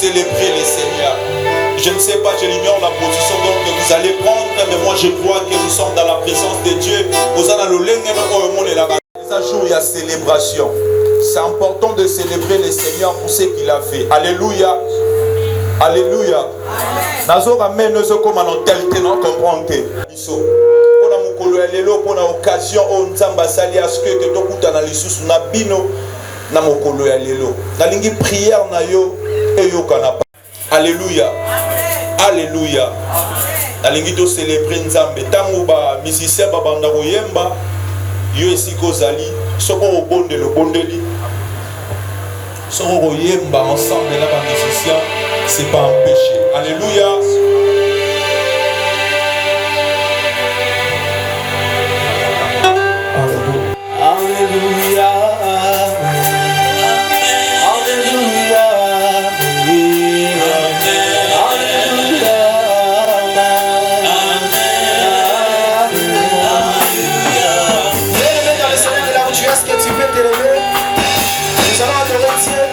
célébrer le Seigneur. Je ne sais pas, je l'ignore la position donc que vous allez prendre, mais moi je crois que nous sommes dans la présence de Dieu. C'est un jour, il y a célébration. C'est important de célébrer le Seigneur pour ce qu'il a fait. Alléluia. Alléluia. Nazo ramène nous comme en tel que nous comprenons. Pour la mukolo ya lelo, pour la occasion on nzamba sali à ce que to kuta na lisusu na bino na mukolo ya lelo. Na lingi prière na yo e yo kana. Alléluia. Alléluia. Na lingi to célébrer nzambe tango ba musicien ba banda koyemba yo esiko zali soko obonde le bondeli. Soko koyemba ensemble là ba musicien, c'est pas un péché. Alléluia.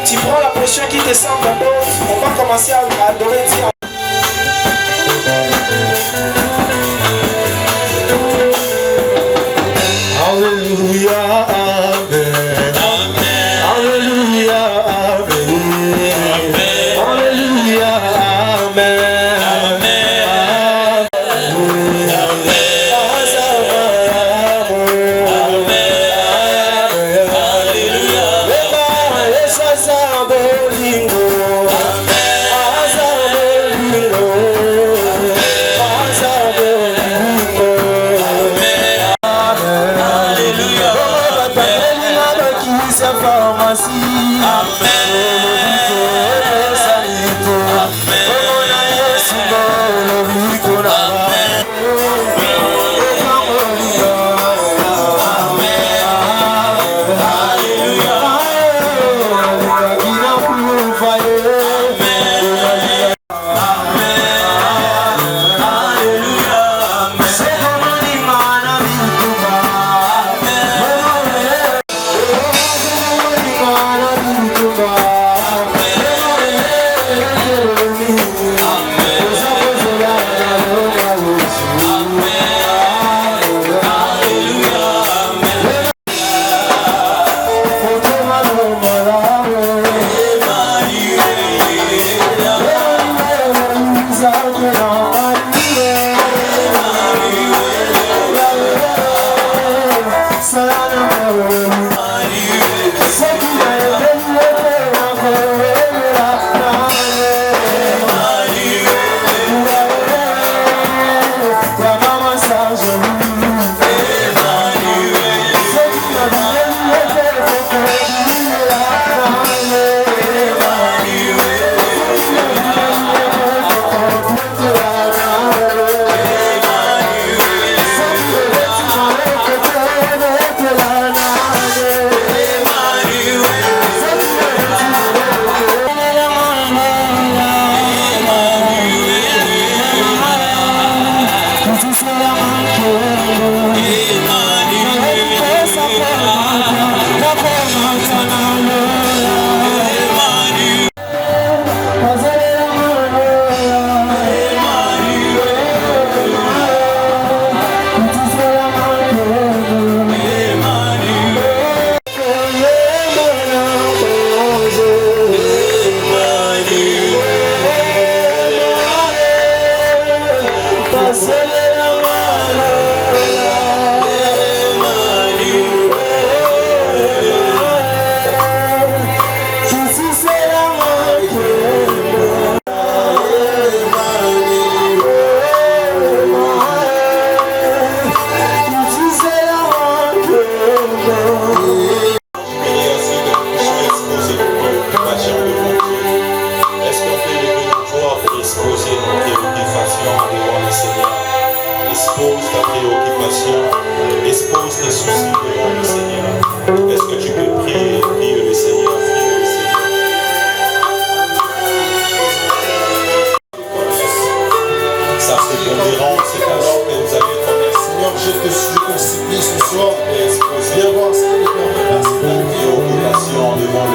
Tu prends la potion qui descend d'abord, on va commencer à adorer Dieu. Alléluia, Amen. Alléluia, Amen. Alléluia, Amen.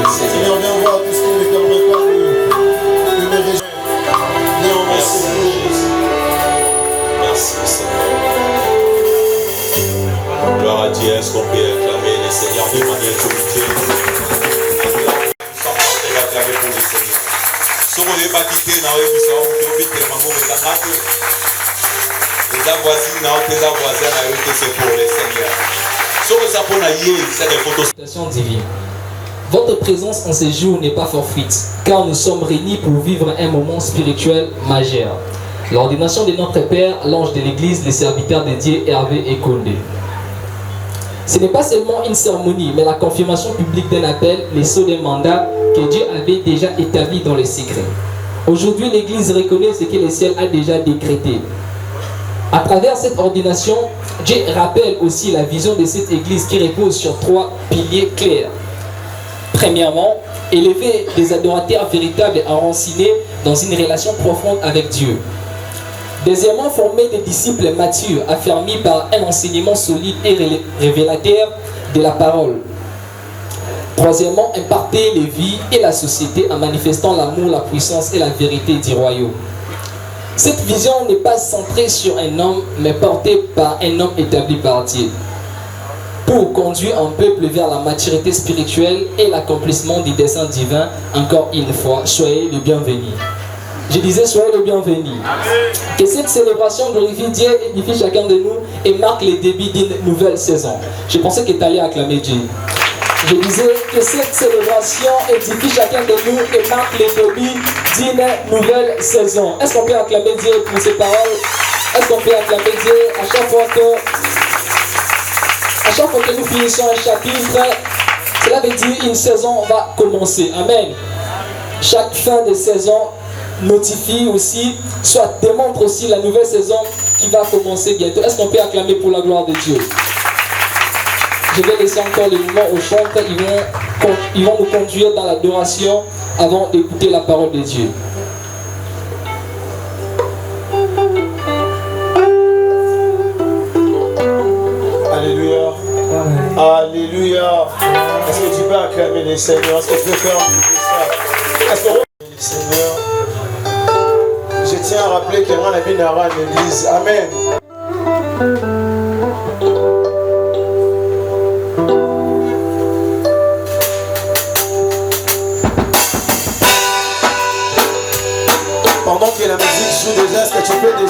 Seigneur, viens voir tout ce qui ne permet pas de Ta voisine, tes voisins, c'est pour le Seigneur. Divine. Votre présence en ces jours n'est pas fortuite, car nous sommes réunis pour vivre un moment spirituel majeur. L'ordination de notre Père, l'ange de l'Église, les serviteurs de Dieu, Hervé et Condé. Ce n'est pas seulement une cérémonie, mais la confirmation publique d'un appel, les sceaux d'un mandat que Dieu avait déjà établi dans le secret. Aujourd'hui, l'Église reconnaît ce que le ciel a déjà décrété. À travers cette ordination, Dieu rappelle aussi la vision de cette Église qui repose sur 3 piliers clairs. Premièrement, élever des adorateurs véritables et enracinés dans une relation profonde avec Dieu. Deuxièmement, former des disciples matures, affermis par un enseignement solide et révélateur de la parole. Troisièmement, imparter les vies et la société en manifestant l'amour, la puissance et la vérité du royaume. Cette vision n'est pas centrée sur un homme, mais portée par un homme établi par Dieu, pour conduire un peuple vers la maturité spirituelle et l'accomplissement du dessein divin. Encore une fois, soyez les bienvenus. Je disais, soyez les bienvenus. Que cette célébration glorifie Dieu, édifie chacun de nous et marque le début d'une nouvelle saison. Je pensais que tu allais acclamer Dieu. Je disais que cette célébration édifie chacun de nous et marque le début d'une nouvelle saison. Est-ce qu'on peut acclamer Dieu pour ces paroles? Est-ce qu'on peut acclamer Dieu à chaque fois que nous finissons un chapitre? Cela veut dire une saison va commencer. Amen. Chaque fin de saison notifie aussi, soit démontre aussi la nouvelle saison qui va commencer bientôt. Est-ce qu'on peut acclamer pour la gloire de Dieu? Je vais laisser encore les mouvements aux chantres. Ils vont nous conduire dans l'adoration avant d'écouter la parole de Dieu. Alléluia. Alléluia. Est-ce que tu peux acclamer les Seigneurs? Est-ce que tu peux faire ça? Est-ce que les Seigneurs? Je tiens à rappeler que moi, la vie n'aura une église. Amen. Pendant que la musique joue déjà, est-ce que tu peux déjà...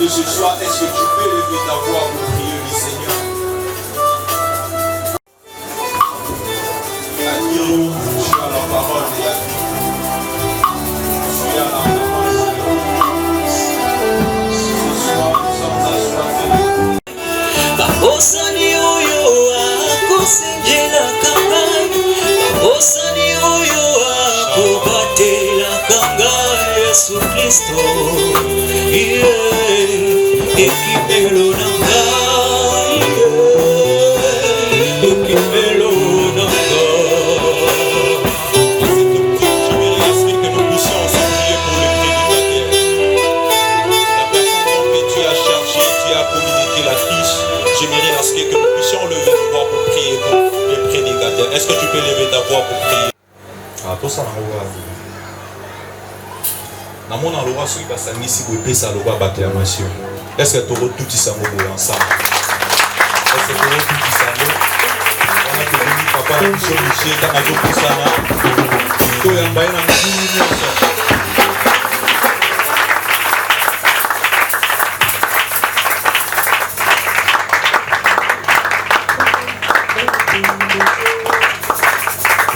De ce soir, est-ce que tu peux lever ta voix pour prier le Seigneur? Adieu, tu as la parole de la vie. Tu as la parole de la vie. Ce soir, nous sommes assoiffés. Babosani oyo akosengela kangai, babosani oyo akobatela kangai, Yesu Kristo. Kristo, ekipelo na ngai, ekipelo na ngai. J'aimerais à ce que nous puissions se prier pour le prédicateur. La personne que tu as cherché, tu as communiqué la fiche. J'aimerais à ce que nous puissions lever nos voix pour prier pour le prédicateur. Est-ce que tu peux lever ta voix pour prier? Ah, tout ça, namona loba soki basangisi kopesa loba bacclamation. Est-ce que tokotutisa ngo boye ensemble? Est-ce que tokotutisa ngo wana tokomi papa na biso michie ntango azopusana toyamba ye na mikulu nyonso?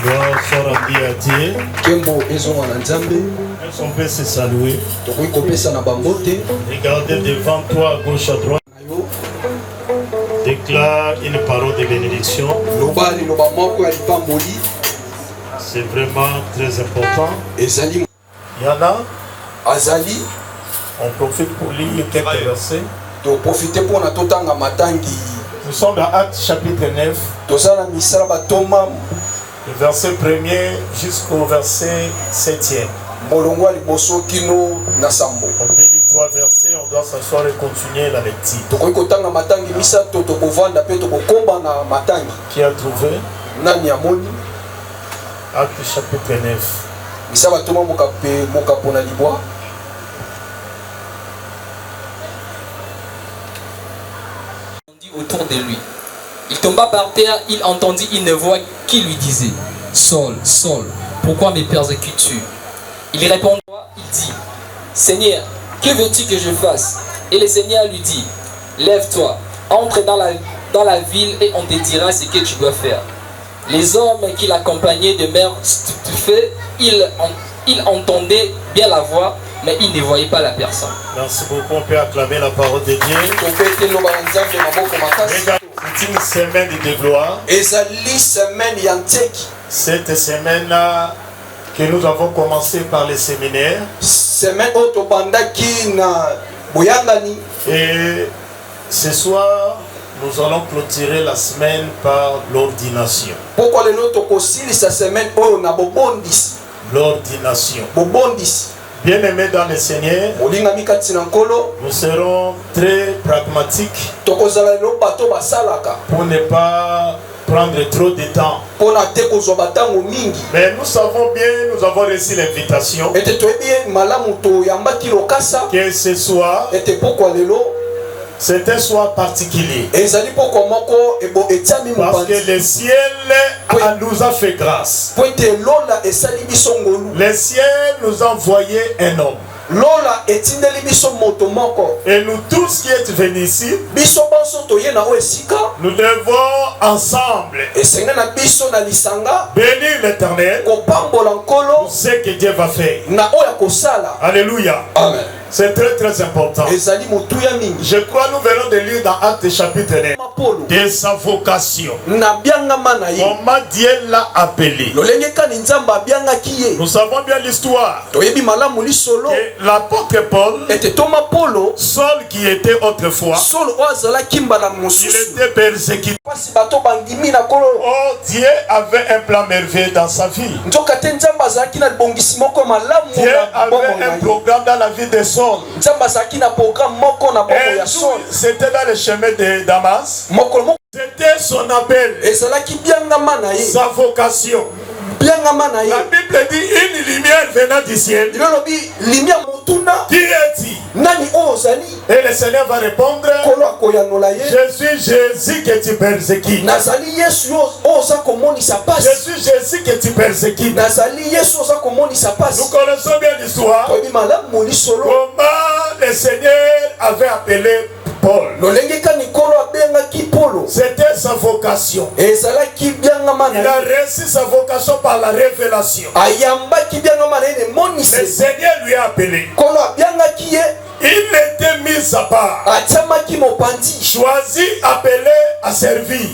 Gloire soit rendue à Dieu. On peut se saluer. Regardez devant toi à gauche à droite. Déclare une parole de bénédiction. C'est vraiment très important. Il y en a. On profite pour lire quelques versets. Nous sommes dans Actes chapitre 9. Le verset 1er jusqu'au verset 7e. On peut lire 3 versets, on doit s'asseoir et continuer la lecture. Qui a trouvé? Acte chapitre 9. Autour de lui. Il tomba par terre, il entendit une voix qui lui disait: Saul, Saul, pourquoi me persécutes-tu? Il répondit, il dit: Seigneur, que veux-tu que je fasse? Et le Seigneur lui dit: Lève-toi, entre dans la ville et on te dira ce que tu dois faire. Les hommes qui l'accompagnaient demeurèrent stupéfaits, ils entendaient bien la voix, mais ils ne voyaient pas la personne. Merci beaucoup, on peut acclamer la parole de Dieu. C'est une semaine de gloire. Cette semaine-là, que nous avons commencé par les séminaires. Et ce soir, nous allons clôturer la semaine par l'ordination. L'ordination. Bien-aimés dans le Seigneur, nous serons très pragmatiques pour ne pas prendre trop de temps. Mais nous savons bien, nous avons reçu l'invitation que ce soir, c'est un soir particulier. Parce que le ciel nous a fait grâce. Le ciel nous a envoyé un homme. Et nous tous qui êtes venus ici, nous devons ensemble bénir l'Éternel pour ce que Dieu va faire. Alléluia. Amen. C'est très très important. Je crois nous verrons de lire dans Actes chapitre 9 de sa vocation. Comment Dieu l'a appelé. Nous savons bien l'histoire. L'apôtre Paul, Saul qui était autrefois, il était persécuté. Oh, Dieu avait un plan merveilleux dans sa vie. Dieu avait un programme dans la vie de Saul. C'était dans le chemin de Damas. C'était son appel, sa vocation. La Bible dit une lumière venant du ciel. Qui est-il? Et le Seigneur va répondre: je suis Jésus que tu persécutes. Je suis Jésus que tu persécutes. Nous connaissons bien l'histoire. Comment le Seigneur avait appelé Paul. C'était sa vocation. Il a reçu sa vocation par la révélation. Le Seigneur lui a appelé. Il était mis à part, choisi, appelé à servir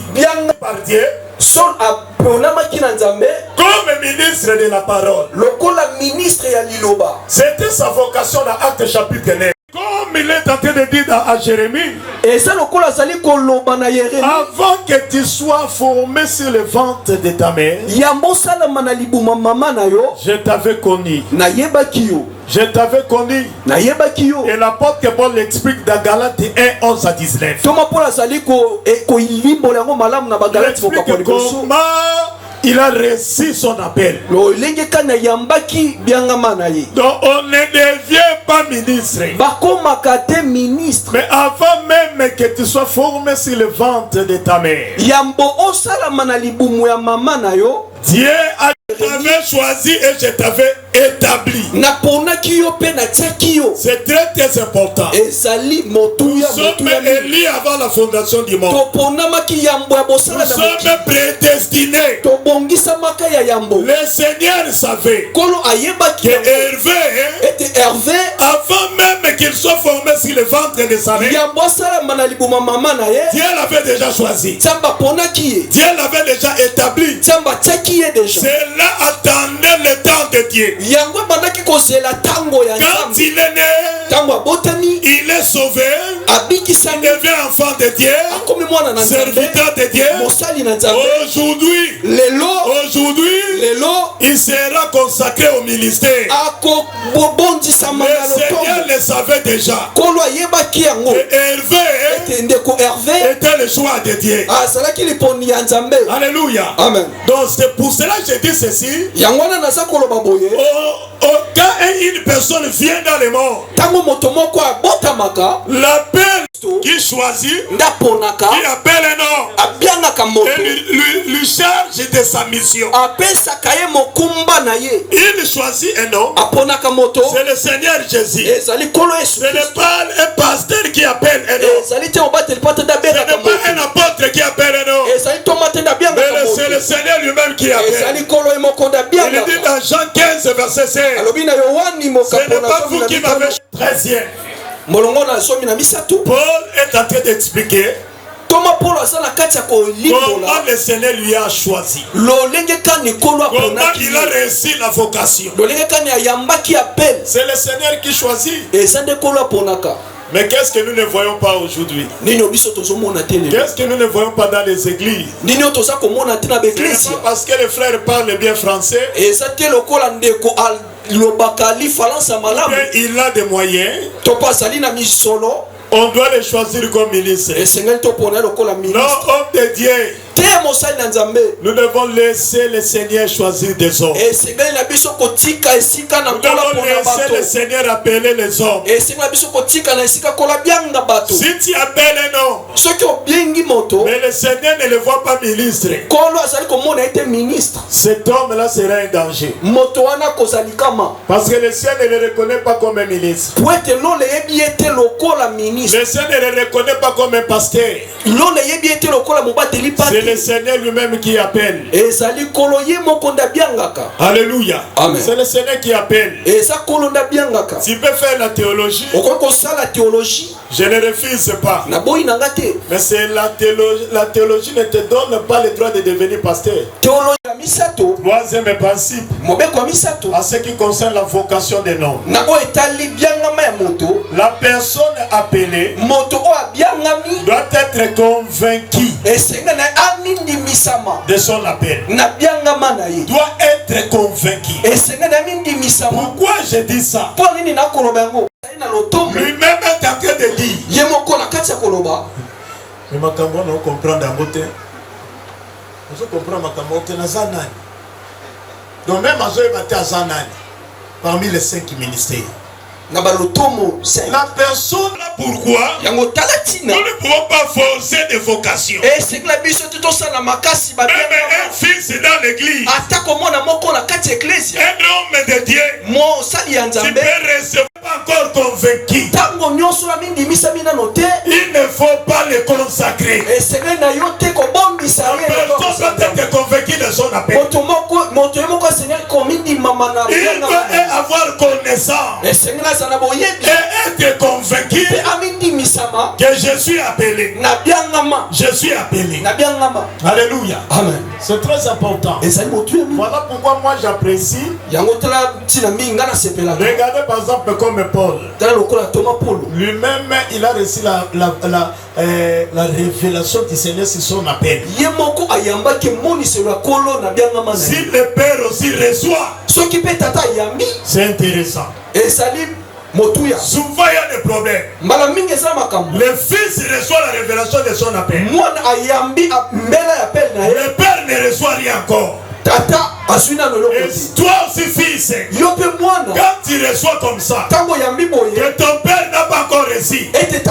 par Dieu. Son aponamaki na nzambe comme ministre de la parole. lokola ministre ya liloba. C'était sa vocation dans Actes chapitre 9. Comme il est en train de dire à Jérémie, Et ça lokola zali koloba na Yeremi. avant que tu sois formé sur le ventre de ta mère, Yambo salama na libuma mama na yo. je t'avais connu. Na yebaki yo. Je t'avais connu. Na yebaki yo. Et l'apôtre Paul l'explique dans Galates 1, 11 à 19. Toma pola zali ko ilimbo yango malamu na Il bagalati explique bokako liboso. comment il a reçu son appel. Lo lenge kana yambaki biangama na ye. Donc on ne devient pas ministre. Bakomaka te ministre. Mais avant même que tu sois formé sur le ventre de ta mère, Yambo osalama na libumu ya mama na yo. Dieu t'avait choisi et je t'avais établi. Naponaki yo pe na tiaki yo. C'est très très important. Ezali Nous motuya sommes motuya. élus avant la fondation du monde. Toponamaki yambo ya Nous bosala na sommes mokili. prédestinés. Tobongisamaka ya yambo. Le Seigneur savait Kolo ayebaki que yango. Hervé, Ete Hervé avant même qu'il soit formé sur le ventre de sa mère, yambo asalama na libuma mama na ye. Dieu l'avait déjà choisi. Nzambe aponaki ye. Dieu l'avait déjà établi. Nzambe atiaki ye deja. Cela attendait le temps de Dieu. Yango ebandaki kozela tango ya Quand Nzambe. il est né, Tango abotami il est sauvé. Il abikisami devient enfant de Dieu, akomi mwana na Nzambe. serviteur de Dieu. Mosali na Nzambe. Aujourd'hui, Lelo il sera consacré au ministère. akobondisama na Le Seigneur lotombo. le savait déjà. Kolo ayebaki yango. Et Hervé Ete ndeko Hervé était le choix de Dieu. azalaki liponi ya Nzambe. Alléluia. Amen. Donc c'est pour cela que je dis ceci. Yango wana naza koloba boye. Quand une personne vient dans le monde, Tango moto moko abotamaka l'appel qui choisit, ndaponaka qui appelle un homme abiangaka moto et lui charge de sa mission. apesaka ye mokumba na ye. Il choisit un homme, aponaka moto c'est le Seigneur Jésus. ezali kolo Yesu. Ce n'est pas un pasteur qui appelle un homme. ezali te obateli po te Ce ndabengaka n'est pas un moto. apôtre qui appelle un homme. ezali toma te Mais ndabiangaka c'est le moto. Seigneur lui-même qui appelle. ezali kolo ye moko Il dit ndabiangaka. dans Jean 15, verset 16. alobi na Yohani Ce n'est mokapo na pas somi vous na qui mitano. m'avez choisi. molongo na somi na misato. Paul est en train d'expliquer toma polo aza na kati ya kolimbola comment le Seigneur lui a choisi. lolenge kani kolo Comment aponaki il a reçu la vocation. lolenge kani ayambaki appel. C'est le Seigneur qui choisit. eza nde kolo aponaka. Mais qu'est-ce que nous ne voyons pas aujourd'hui? nini biso tozomona te lelo. Qu'est-ce que nous ne voyons pas dans les églises? nini oyo toza komona te na Ce n'est baeklezia. pas parce que les frères parlent bien français eza te lokola ndeko alobaka lifalansa malamu qu'il a des moyens. to mpo azali na misolo On doit les choisir comme ministres. esengeli topona ye lokola Non, ministre homme de Dieu. te mosali na nzambe. Nous devons laisser le Seigneur choisir des hommes. esengeli na biso kotika esika na Nous nkola devons mpona laisser le bato. Seigneur appeler les hommes. esengeli na biso kotika na esika kola bianga bato. Si tu appelles un homme, soki obengi moto mais le Seigneur ne le voit pas ministre, kolo azali komona ete ministre cet homme-là sera un danger. moto wana kozalikama Parce que le ciel ne le reconnaît pas comme un ministre. po ete lolo eyebi ete lokola ministre. Le ciel ne le reconnaît pas comme un pasteur. lolo eyebi ete lokola mobateli C'est le pate. Seigneur lui-même qui appelle. ezali kolo ye moko ndabiangaka. Alléluia. Amen. C'est le Seigneur qui appelle. eza kolo ndabiangaka. Tu peux faire la théologie. okoki kosala théologie Je ne refuse pas. na boyi nanga te. Mais c'est la théologie ne te donne pas le droit de devenir pasteur. théologie ya misato Troisième principe, mobeko ya misato en ce qui concerne la vocation des noms. na oyo etali biangama ya moto. La personne appelée moto oyo abiangami doit être convaincue esengeli na ye amindimisama de son appel. na biangama na ye. Doit être convaincue. esengeli na amindimisama. Pourquoi je dis ça? mpo nini nakoloba yango ezali na lotombo Lui-même est en train de dire. ye moko na kati ya koloba. Mais makambo na comprendre yango te. Ozo comprendre makambo te na za nani. Donc même azoyeba te aza nani parmi les 5 ministères. na balotomo 5 La personne là pourquoi yango tala tina nous ne pouvons pas forcer des vocations. esengeli na biso te tosala makasi Même babiangama. un fils dans l'église, ata komona moko na kati ya eklesia un homme de Dieu, mosali ya tu nzambe peux recevoir pas encore convaincu. ntango nyonso amindimisami nano te. Il ne faut pas le consacrer. esengeli na yo te kobombisa La ye personne doit être convaincue de son appel. moto ye moko esengeli komindimama na Il biangama. doit avoir connaissance esengeli aza na boyebi et être convaincu mpe amindimisama que je suis appelé. Je suis appelé. Alléluia. Amen. C'est très important. Voilà pourquoi moi j'apprécie. Regardez par exemple comme Paul. Lui-même, il a reçu la révélation du Seigneur sur son appel. Si le Père aussi reçoit, c'est intéressant. Souvent il y a des problèmes. Le Fils reçoit la révélation de son appel. Le Père ne reçoit rien encore. Et toi aussi fils, quand tu reçois comme ça, que ton père n'a pas encore reçu, reste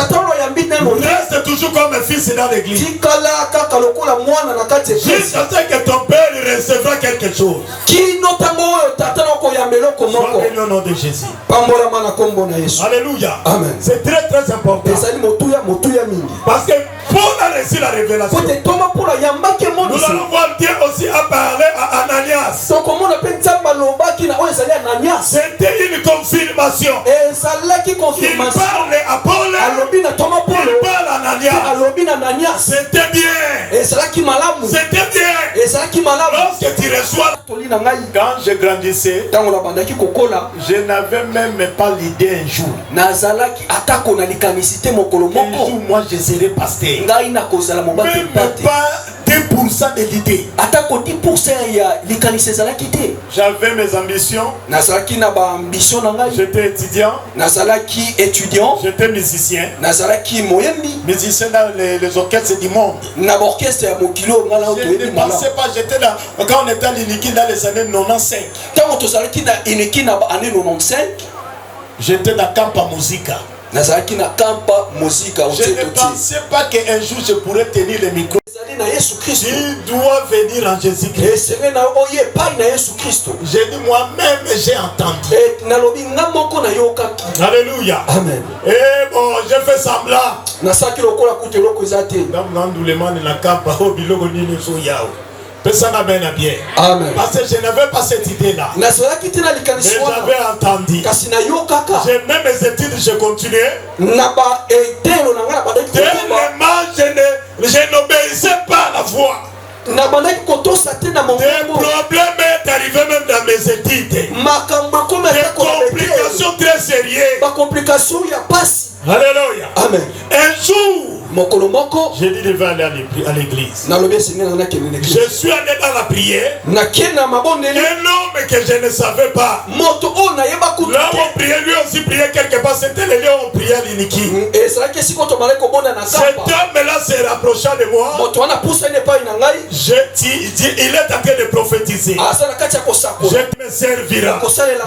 toujours comme un fils dans l'église. Jusqu'à ce que ton père recevra quelque chose. Sois béni au nom de Jésus. Alléluia. Amen. C'est très très important. Parce que Paul a reçu la révélation. Nous allons voir Dieu aussi a parlé à Ananias. C'était une confirmation. Il parle à Paul. Il parle à Ananias. C'était bien. C'était bien. Lorsque tu reçois. Quand je grandissais, je n'avais même pas l'idée un jour. Moi je serai pasteur. Même pas 2% de l'idée. J'avais mes ambitions. J'étais étudiant. J'étais musicien. Musicien dans les orchestres du monde. Je ne pensais pas, j'étais là. Quand on était à l'Iniki dans les années 95. J'étais dans Kampa Musica. Je ne pensais pas qu'un jour je pourrais tenir le micro. Il doit venir en Jésus-Christ. J'ai dit moi-même, j'ai entendu. Alléluia. Amen. Et bon, j'ai fait semblant. Amen. Parce que je n'avais pas cette idée-là. Mais j'avais entendu. J'ai même mes études, je continuais. Tellement je n'obéissais pas à la voix. Des problèmes est arrivé même dans mes études. Des complications très sérieuses. Alléluia. Amen. Un jour, j'ai dit de aller à l'église. Je suis allé dans la prière. Un homme que je ne savais pas. L'homme priait, lui aussi priait quelque part. C'était le lieu où on priait à l'Iniki. Cet homme-là s'est rapproché de moi. Il est en train de prophétiser. Je me servirai.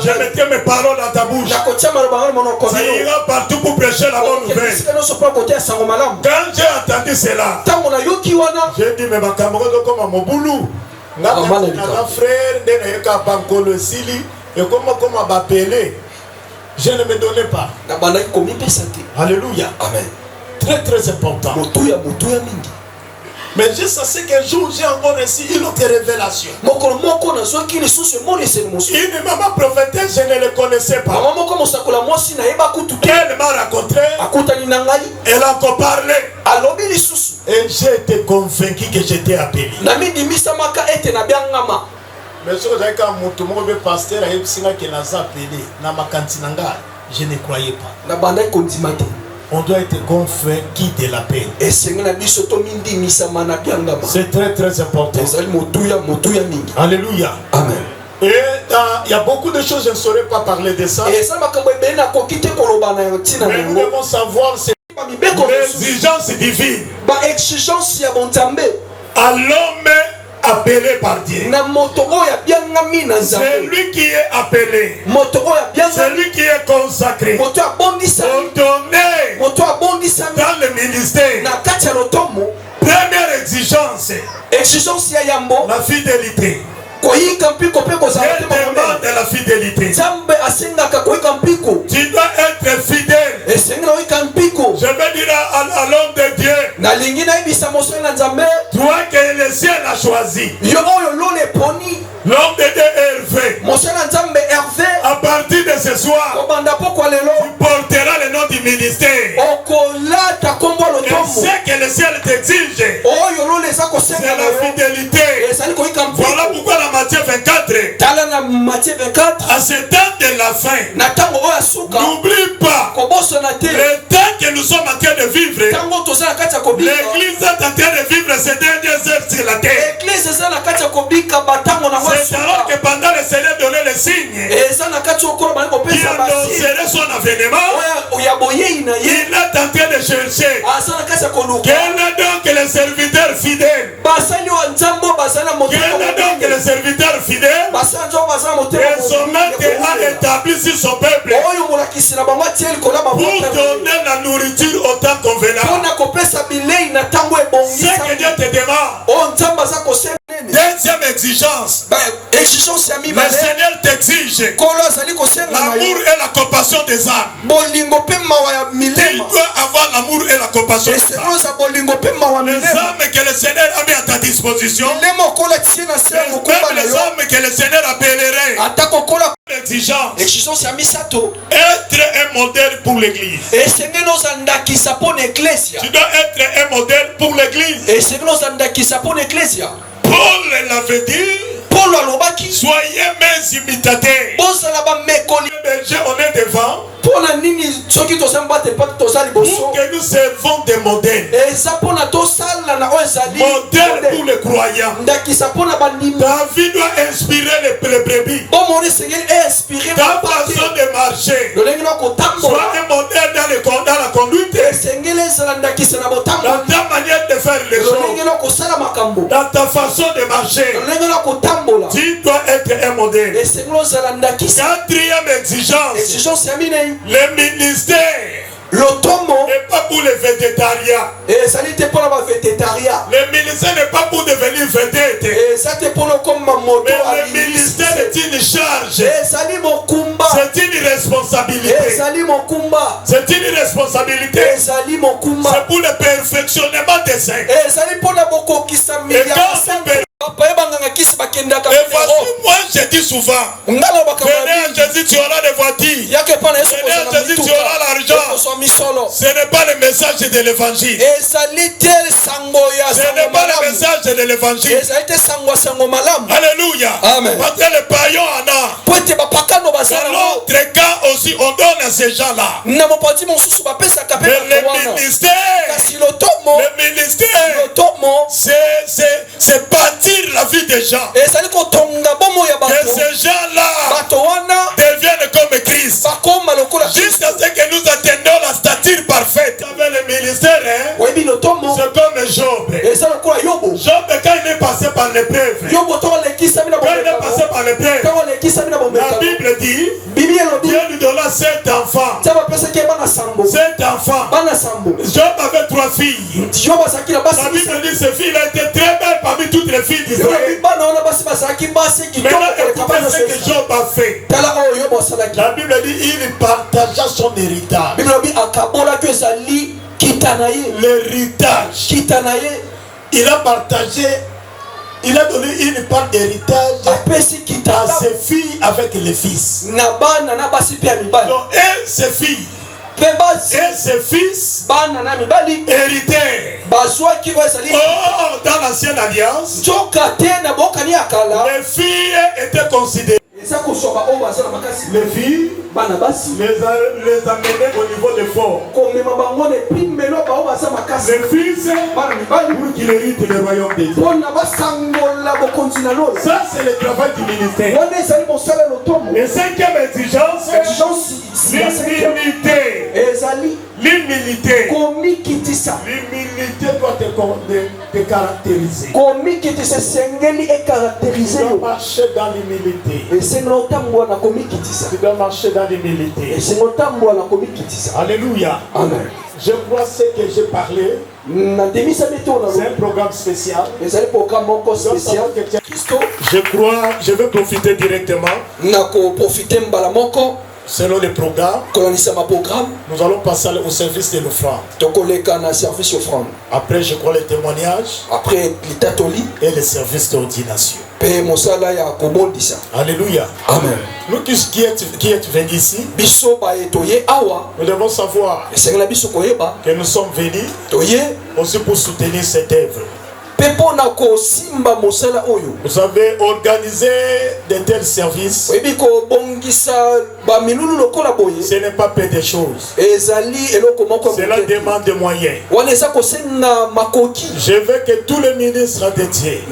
Je mettrai mes paroles dans ta bouche. Tu iras partout pour prêcher la bonne nouvelle. Quand j'ai entendu cela, j'ai dit, mais ma camarade comme mon boulot. Mon frère, et comment m'appeler. Je ne me donnais pas. Alléluia. Amen. Très très important. Mais je sais qu'un jour j'ai encore reçu une autre révélation. Une maman prophétesse, je ne le connaissais pas. Elle m'a rencontré. Elle a encore parlé. Et j'ai été convaincu que j'étais appelé. Mais si vous avez un pasteur, je ne croyais pas. On doit être convaincu de la paix. C'est très très important. Alléluia. Amen. Et il y a beaucoup de choses, je ne saurais pas parler de ça. Mais nous devons savoir l'exigence divine à l'homme appelé par Dieu. C'est lui qui est appelé. C'est lui qui est consacré. Ordonné dans le ministère. Première exigence, la fidélité. Dieu demande la fidélité. Tu dois être fidèle. Je vais dire à l'homme de Dieu, toi que le ciel a choisi, l'homme de Dieu Hervé, à partir de de ce soir, tu porteras le nom du ministère. Et ce que le ciel t'exige, c'est la fidélité. Voilà pourquoi la Matthieu 24, à ce temps de la fin, n'oublie pas le temps que nous sommes en train de vivre. L'église est en train de vivre ces dernières heures sur la terre. C'est alors que pendant le Seigneur donnait le signe qui annoncerait son avènement, il est en train de chercher quel est donc le serviteur fidèle. Quel est donc le serviteur fidèle et son maître a établi sur son peuple pour donner la nourriture au temps convenable. Ce que Dieu te demande. Deuxième exigence, le Seigneur t'exige l'amour et la compassion des âmes. Tu dois avoir l'amour et la compassion des âmes. Les âmes que le Seigneur a mis à ta disposition, même les âmes que le Seigneur appellerait. Exigence, être un modèle pour l'église. Tu dois être un modèle pour l'église. Paul l'avait dit, soyez mes imitateurs. On est devant pour que nous servons des modèles. Modèle pour les croyants. Ta vie doit inspirer les brebis. Ta façon de marcher. Sois un modèle dans la conduite. Dans ta manière de faire les choses. Dans ta façon de marcher. Tu dois être un modèle. Quatrième exigence. Le ministère n'est pas pour les végétariens. Le ministère n'est pas pour devenir vedette. Mais le ministère est une charge. C'est une responsabilité. C'est une respectivité. C'est pour le perfectionnement des saints. Et voici, moi je dis souvent, venez à Jésus, tu auras des voitures. Venez à Jésus, tu auras l'argent. Ce n'est pas le message de l'évangile. Ce n'est pas le message de l'évangile. Alléluia. Amen. Parce que les païens en ont. Dans l'autre cas aussi, on donne à ces gens-là. Mais le ministère, c'est bâtir la vie des gens. Que ces gens-là deviennent comme Christ. Jusqu'à ce que nous atteignions la stature parfaite. Avec le ministère, c'est comme Job. Job, quand il est passé par l'épreuve, la Bible dit, Dieu lui donna 7 enfants. 7 enfants. Job avait 3 filles. La Bible dit que ces filles étaient très belles parmi toutes les filles d'Israël. Maintenant, écoutez ce que Job a fait. La Bible dit il partagea son héritage. L'héritage. Il a partagé. Il a donné une part d'héritage à ses filles avec les fils. Donc, et ses filles et ses fils héritaient. Oh, dans l'ancienne alliance, les filles étaient considérées. Les filles les amenaient au niveau de fort. Les fils pour qu'ils héritent le royaume des Dieu. Ça c'est le travail du ministère. Et cinquième exigence, l'humilité. L'humilité. L'humilité doit te caractériser. Tu dois marcher dans l'humilité. Tu dois marcher dans l'humilité. Alléluia. Amen. Je crois ce que j'ai parlé. C'est un programme spécial. Je crois, je vais profiter directement. Selon le programme, nous allons passer au service de l'offrande. Après, je crois les témoignages et le service d'ordination. Alléluia. Amen. Nous tous qui êtes venus ici, nous devons savoir que nous sommes venus aussi pour soutenir cette œuvre. Vous avez organisé de tels services. Ce n'est pas peu de choses. Cela demande des moyens. Je veux que tous les ministres de Dieu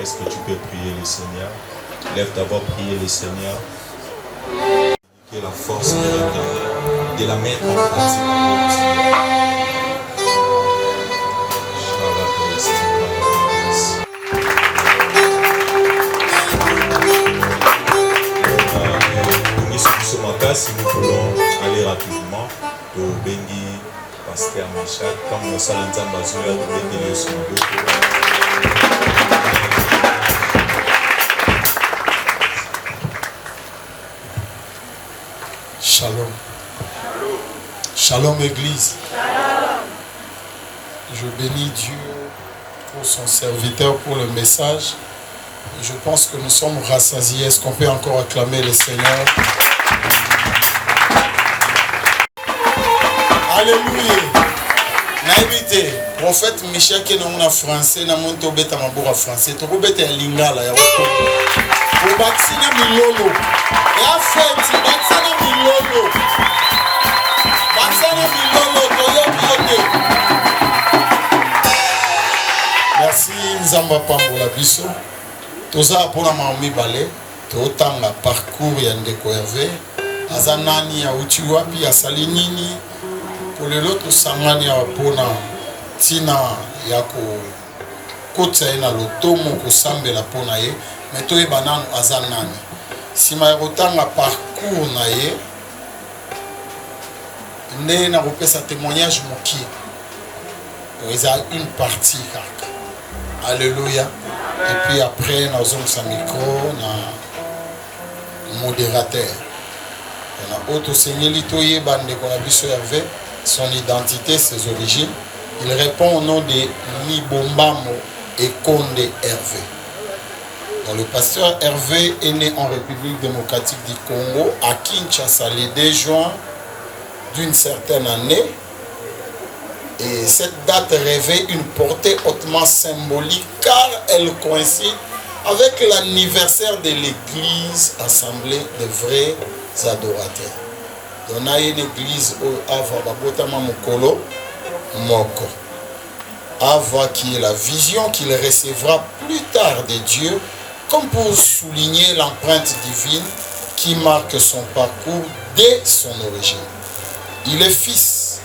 est-ce que tu peux prier le Seigneur? Lève d'abord, prier le Seigneur. Que la force de la mettre en pratique. Si nous voulons aller rapidement au Bengi Pasteur Machak, comme nous sommes en Zambazouya, au Bengi Lesondo. Shalom. Shalom Église. Je bénis Dieu pour son serviteur, pour le message. Je pense que nous sommes rassasiés. Est-ce qu'on peut encore acclamer le Seigneur? Alléluia. Naïbité. Prophète Michel qui est en français, na monto beta maboura français. Toko beta lingala ya wako. Au baksina milolo. Ya fête, baksana milolo. Baksana milolo toyo. Merci Nzamba Pambola biso. Toza pona mami balé. Totanga parcours ya ndeko Hervé. Azanani ya utiwapi ya salinini. Pour le lot sangani ya pona tina yako kotsa na lotomo ko sambela pona ye meto e banano azanani sima ya kotanga parcours na ye ne na kopesa témoignage moki eza une partie kaka. Alléluia. Et puis après na zone sa micro na modérateur na auto sengeli toye bande ko na biso Hervé son identité, ses origines. Il répond au nom de Mibombamo et Konde Hervé. Donc, le pasteur Hervé est né en République démocratique du Congo, à Kinshasa, le 2 juin d'une certaine année. Et cette date revêt une portée hautement symbolique car elle coïncide avec l'anniversaire de l'église assemblée des vrais adorateurs. On a une église au Ava Babotama Mokolo Moko. Ava qui est la vision qu'il recevra plus tard de Dieu, comme pour souligner l'empreinte divine qui marque son parcours dès son origine. Il est fils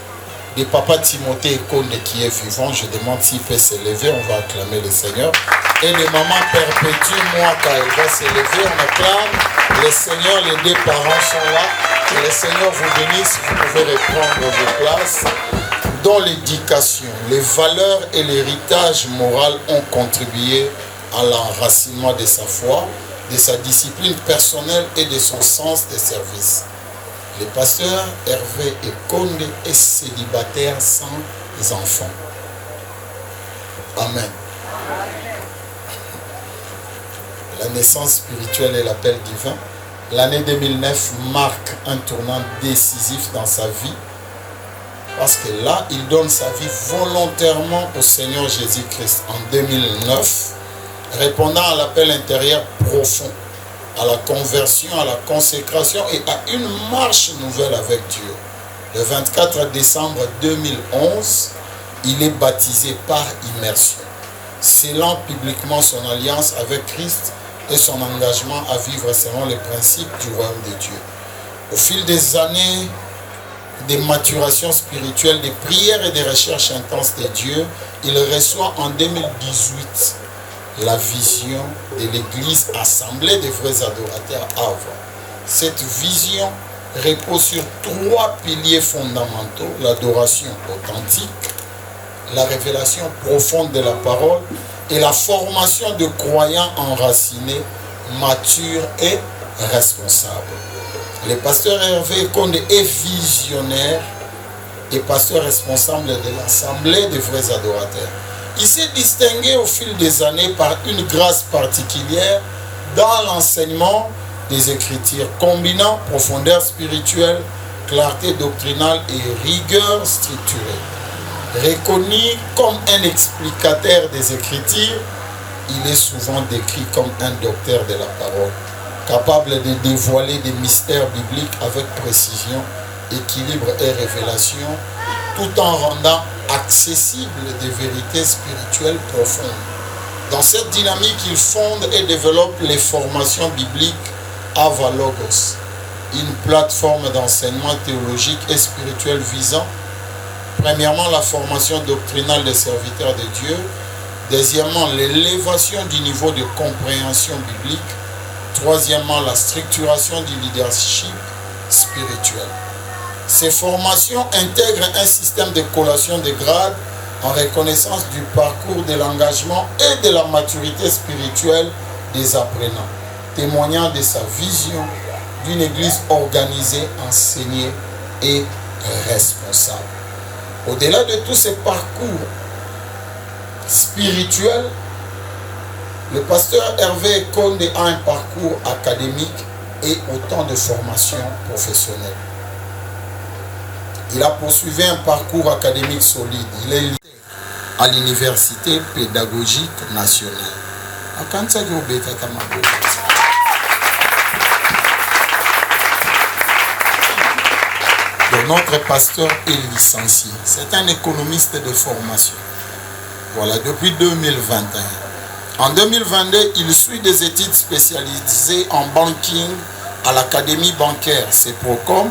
de papa Timothée Konde qui est vivant. Je demande s'il peut s'élever, on va acclamer le Seigneur. Et de maman Perpétue, moi quand elle va s'élever, on acclame le Seigneur, les deux parents sont là. Que le Seigneur vous bénisse, vous pouvez reprendre vos places. Dans l'éducation, les valeurs et l'héritage moral ont contribué à l'enracinement de sa foi, de sa discipline personnelle et de son sens de service. Le pasteur Hervé Konde est célibataire sans enfants. Amen. La naissance spirituelle et l'appel divin. L'année 2009 marque un tournant décisif dans sa vie parce que là, il donne sa vie volontairement au Seigneur Jésus-Christ en 2009, répondant à l'appel intérieur profond, à la conversion, à la consécration et à une marche nouvelle avec Dieu. Le 24 décembre 2011, il est baptisé par immersion, scellant publiquement son alliance avec Christ et son engagement à vivre selon les principes du royaume de Dieu. Au fil des années de maturation spirituelle, de prières et de recherches intenses de Dieu, il reçoit en 2018 la vision de l'église assemblée des vrais adorateurs Havre. Cette vision repose sur 3 piliers fondamentaux: l'adoration authentique, la révélation profonde de la parole et la formation de croyants enracinés, matures et responsables. Le pasteur Hervé Konde est visionnaire et pasteur responsable de l'Assemblée des vrais adorateurs. Il s'est distingué au fil des années par une grâce particulière dans l'enseignement des Écritures, combinant profondeur spirituelle, clarté doctrinale et rigueur structurée. Reconnu comme un explicateur des Écritures, il est souvent décrit comme un docteur de la parole, capable de dévoiler des mystères bibliques avec précision, équilibre et révélation, tout en rendant accessibles des vérités spirituelles profondes. Dans cette dynamique, il fonde et développe les formations bibliques Ava Logos, une plateforme d'enseignement théologique et spirituel visant, premièrement, la formation doctrinale des serviteurs de Dieu, deuxièmement, l'élévation du niveau de compréhension biblique, troisièmement, la structuration du leadership spirituel. Ces formations intègrent un système de collation de grades en reconnaissance du parcours de l'engagement et de la maturité spirituelle des apprenants, témoignant de sa vision d'une église organisée, enseignée et responsable. Au-delà de tous ces parcours spirituels, le pasteur Hervé Konde a un parcours académique et autant de formations professionnelles. Il a poursuivi un parcours académique solide. Il est à l'Université pédagogique nationale. Notre pasteur est licencié. C'est un économiste de formation. Voilà, depuis 2021. En 2022, il suit des études spécialisées en banking à l'Académie bancaire, CEPROCOM,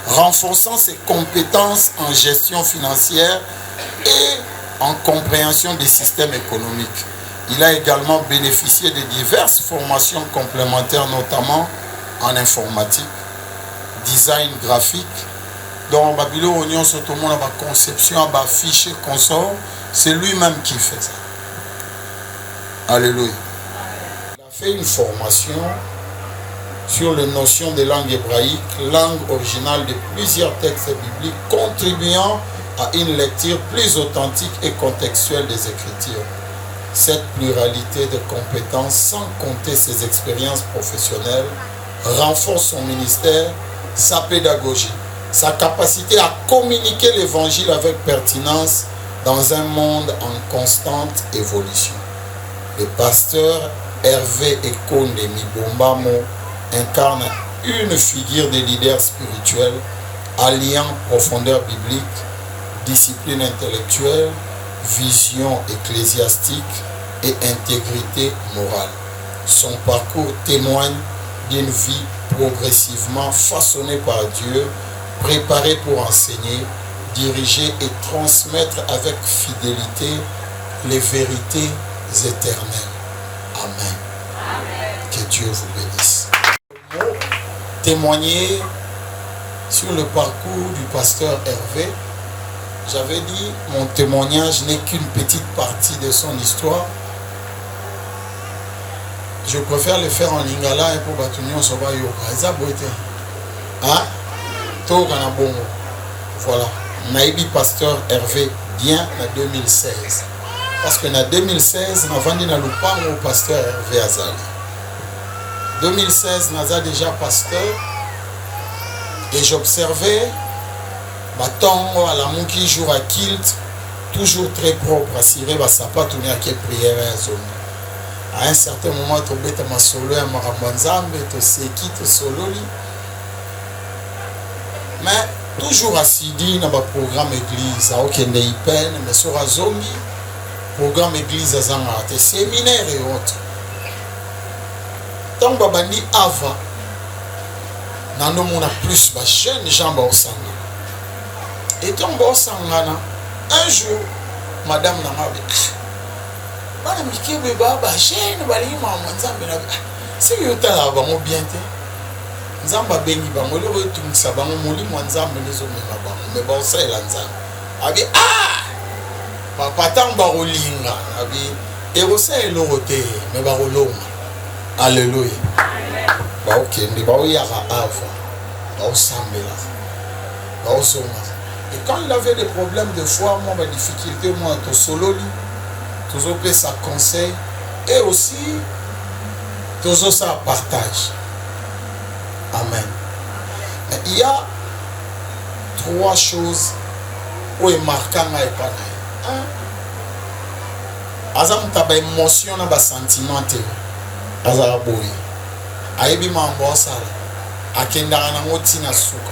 renforçant ses compétences en gestion financière et en compréhension des systèmes économiques. Il a également bénéficié de diverses formations complémentaires, notamment en informatique, design graphique, dans Babylone, Union Sotomo, la conception, la fiche, consort, c'est lui-même qui fait ça. Alléluia. Il a fait une formation sur les notions de langue hébraïque, langue originale de plusieurs textes bibliques, contribuant à une lecture plus authentique et contextuelle des Écritures. Cette pluralité de compétences, sans compter ses expériences professionnelles, renforce son ministère, sa pédagogie, sa capacité à communiquer l'évangile avec pertinence dans un monde en constante évolution. Le pasteur Hervé Konde Mibombamo incarne une figure de leader spirituel alliant profondeur biblique, discipline intellectuelle, vision ecclésiastique et intégrité morale. Son parcours témoigne d'une vie progressivement façonnée par Dieu, préparée pour enseigner, diriger et transmettre avec fidélité les vérités éternelles. Amen. Amen. Que Dieu vous bénisse. Témoigner sur le parcours du pasteur Hervé. J'avais dit, mon témoignage n'est qu'une petite partie de son histoire. Je préfère le faire en lingala et pour Batunion Soba Yoka. Hein? Voilà. Naïbi pasteur Hervé bien en 2016. Parce que en 2016, nous avons dit au pasteur Hervé Azali. 2016, nous avons déjà pasteur. Et j'observais Batongo à la mouki jour à kilt, toujours très propre, assuré, pas tourner à qui prière à zone. À un certain moment, tu bête ma solo à Marabanzambe, tu sais qui te sololi. Mais toujours assidé dans le programme église, à aucun des peine, mais sur un zombie, programme église à Zangate, séminaire et autres. Tant que Babani Ava, nous avons plus de jeunes gens au Sangana. Et tant que Sangana, un jour, madame Namabe, madame Kébé Baba, jeune, c'est que tu as bien. nzamba bengi bango le retumisa bango molimo nzambe nezo mema bango me ba osala nzambe abi papa tamba rolinga abi erosa elorote me ba rolonga alléluia ba okende ba oyara ava ba osambela ba osonga. Et quand il avait des problèmes de foi, moi ma difficulté moi to sololi toujours peut ça conseil et aussi toujours ça partage. Amen. Mais il y a 3 choses où est marquant à épanouir. Azam taba émotion na ba sentiment te. Azara boy. Ayebi mambo sala. Akendara na ngoti na suka.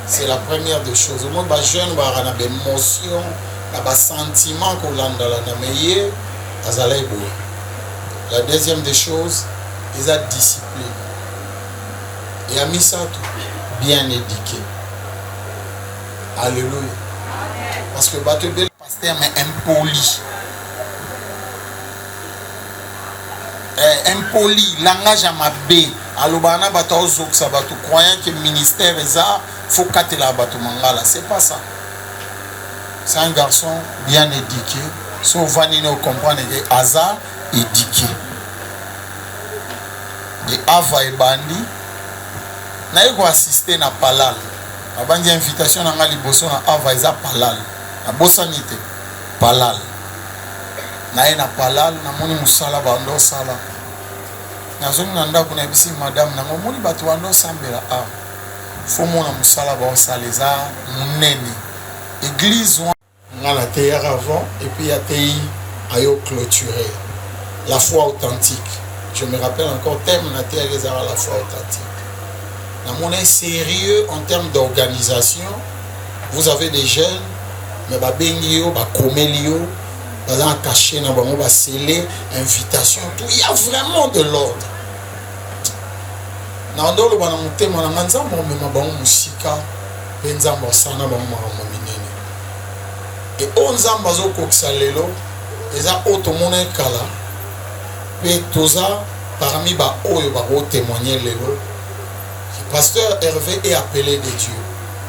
C'est la première des choses. Moi ba jeune ba na ba émotion, na ba sentiment ko landala na meye azala boy. La deuxième des choses, ils ont discipline. Et à Misato, bien éduqué. Alléluia. Parce que le pasteur est impoli. Impoli, langage à ma bé. Alobana bato zoksa bato croyant que le ministère est là, faut qu'aller la bato mangala. C'est pas ça. C'est un garçon bien éduqué. Souvent, il nous comprend que Aza éduqué. Et Ava et Bandi. Na yeko assister na palal abandi invitation na ngali boso na ava eza palal na bosani te palal na ye na palal na moni musala bando sala na zoni na ndako na bisi madame na moni bato bando sambela fo mona musala ba osaleza munene église ngala te avant et puis ya tei ayo clôturer la foi authentique. Je me rappelle encore thème na terre ezara la foi authentique. Dans mon sérieux en termes d'organisation, vous avez des jeunes, mais bengio, komelio, bazan caché na bango ba scellé invitation, tout il y a vraiment de l'ordre. Na ndolo bana mutema na nzambo mema bango musika, penzambo sana bango ma minene. Et onzamba zo kokisa lelo, eza otomone kala, pe toza parmi ba oyo ba témoigner lelo. Pasteur Hervé est appelé de Dieu.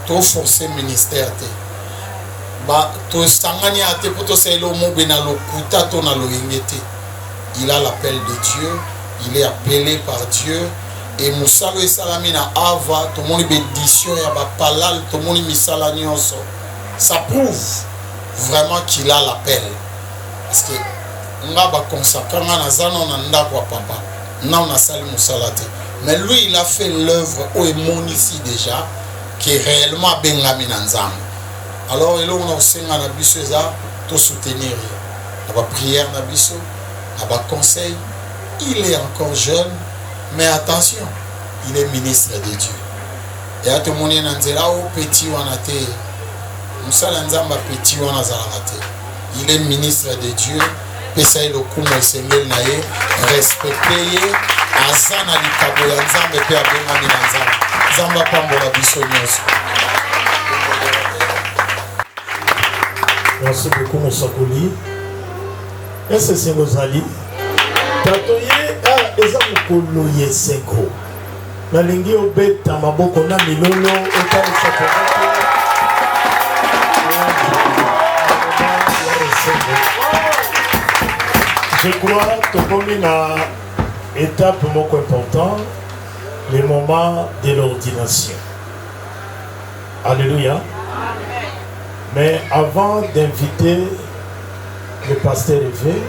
Tout forcé ministère. Il a l'appel de Dieu. Il est appelé par Dieu. Et Moussalo et Salamina Ava, tout le monde est édition, il y a palal, tout le monde est misala nyonso. Ça prouve vraiment qu'il a l'appel. Parce que on a consacré à Zano Nanda kwa papa. Non, on a sali Moussalate. Mais lui, il a fait l'œuvre au monde ici déjà, qui est réellement Benjamin Nzam. Alors, il a aussi tout soutenir. Il a prière, il a conseil. Il est encore jeune, mais attention, il est ministre de Dieu. Et à tout le monde, il petit il est ministre de Dieu. Respecté. Azana likabo ya nzambe pe abengami na nzambe nzamba pambola biso nyonso. Merci beaucoup Mosakoli. Est-ce c'est Mozali? Tatoye eza mokolo yeseko. Na lingi obeta maboko na milolo otalisa kokoto. Je crois que na étape beaucoup importante, le moment de l'ordination. Alléluia. Amen. Mais avant d'inviter le pasteur Hervé,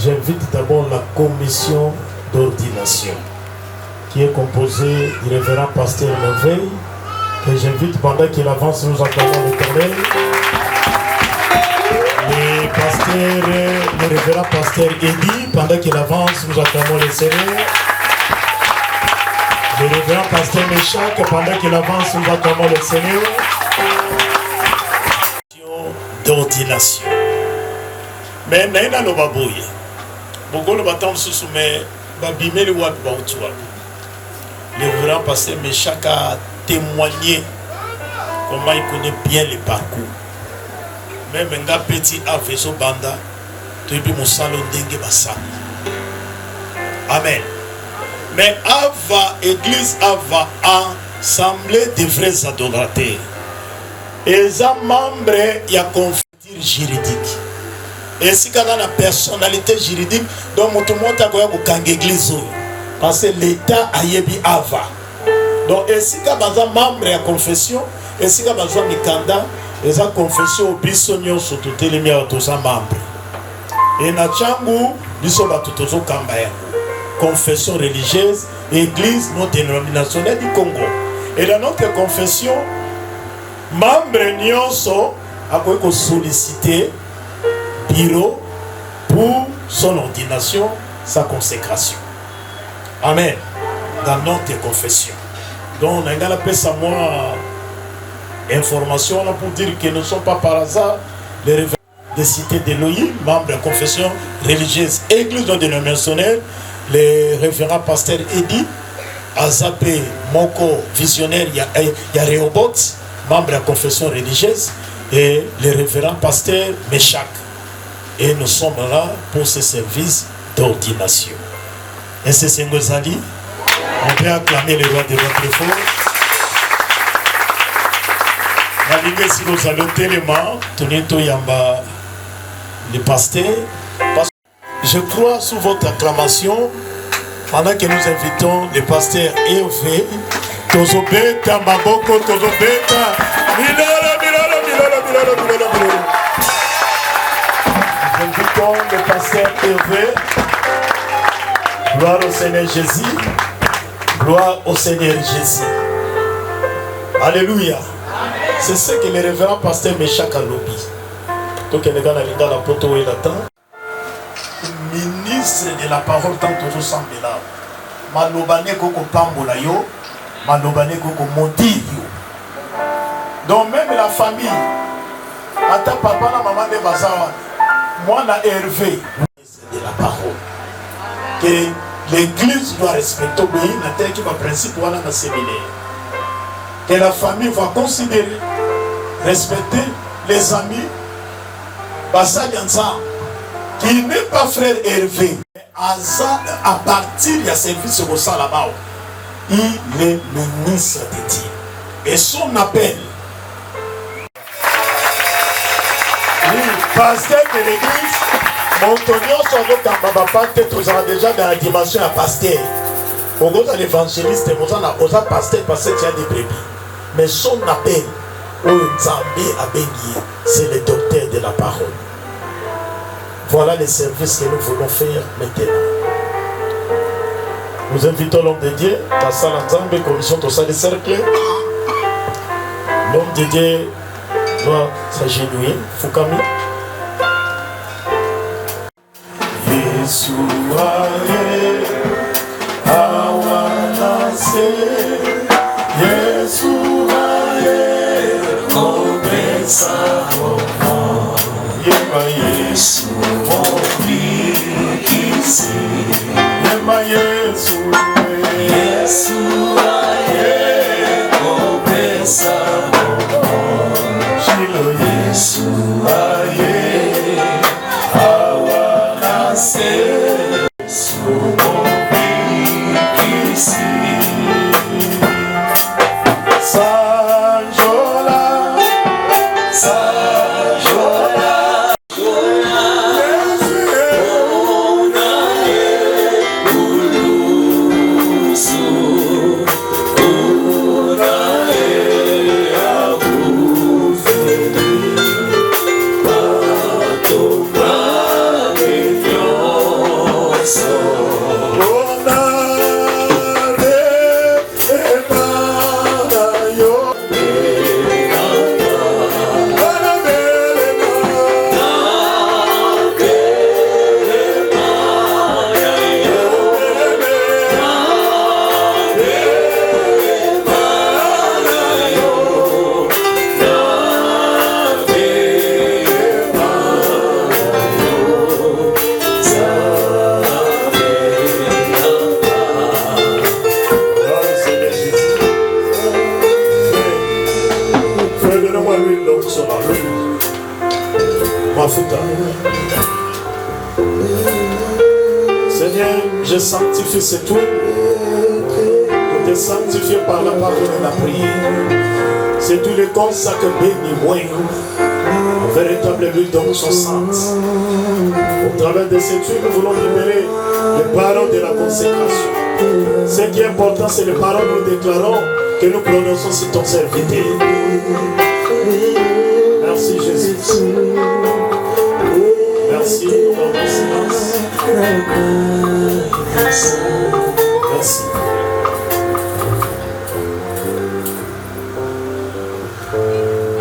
j'invite d'abord la commission d'ordination qui est composée du révérend pasteur Merveille, que j'invite pendant qu'il avance, nous acclamons l'Éternel. Le révérend pasteur Eddy, pendant qu'il avance, nous acclamons le Seigneur. Le révérend pasteur Méchac, pendant qu'il avance, nous acclamons le Seigneur. D'ordination. Mais naina no baboya. Bogolo batam susume babimeli wa bautwa. Le révérend pasteur Méchac a témoigné comment il connaît bien le parcours. Même un petit affaire banda, tu es mon salon dengue bassa. Amen. Mais Ava, église Ava, assemblée des vrais adorateurs. Et ça, membre, il y a conflit juridique. Et si quand on a la personnalité juridique, donc tout le monde a une église. Parce que l'État a yebi Ava. Donc, et si quand on a membre de la confession, et si quand on a un candidat, et la confession, bisogno sur toutes les membres. Et na changu, bisogno sur toutes les confession religieuse, église non dénominationnelle du Congo. Et dans notre confession, membre nyonso a sollicité bureau pour son ordination, sa consécration. Amen. Dans notre confession. Donc, on a appelé ça moi information pour dire que nous ne sommes pas par hasard les révérends des cités d'Elohim, membres de la confession religieuse, église non dénominationnelle, les révérends pasteurs Edi, Azapé, Moko, visionnaire, il y a Rehoboth, membre de la confession religieuse, et les révérends pasteurs Meshach. Et nous sommes là pour ce service d'ordination. Et c'est ce que nous avons dit. On peut acclamer le roi de votre foi. Si nous allons tellement, les pasteurs, je crois sous votre acclamation, pendant que nous invitons les pasteurs Hervé, Tozobeta, Maboko, Tozobeta, nous invitons le pasteur Hervé. Gloire au Seigneur Jésus. Gloire au Seigneur Jésus. Alléluia. C'est ce que le révérend pasteur Meshach a lobby. Donc, il y a des ministre de la parole tant toujours semblable. Malobane koko pambola yo, malobane koko modi yo. Donc, même la famille, ata papa na maman de bazawa, moi na Hervé, de la parole. Que l'église doit respecter la terre qui va principe dans le séminaire. Que la famille va considérer, respecter les amis, qui n'est pas frère Hervé, mais à partir du service au Salabao, il est ministre de Dieu. Et son appel, le pasteur de l'église, Montonio peut-être déjà dans la dimension à pasteur. Au gros, l'évangéliste, on a pasteur parce qu'il y a des brebis. Mais son appel, c'est le docteur de la parole. Voilà les services que nous voulons faire maintenant. Nous invitons l'homme de Dieu, la salle ensemble, commission de salle de cercle. L'homme de Dieu doit s'agenouiller. Fukami. Yeshua, Awanase, Yeshua, Obesa, Yema Yesu, Obikisi, Yema Yesu, Yeshua, Obesa, Shilo Yeshua, Awanase, Obikisi. Seigneur, je sanctifie cette huile te sanctifier par la parole et la prière. C'est tout le consacre béni, moi, en véritable but d'onction sainte. Au travers de cette huile, nous voulons libérer les paroles de la consécration. Ce qui est important, c'est les paroles que nous déclarons, que nous prononçons sur ton serviteur. Merci Jésus. Merci pour ton silence. Merci.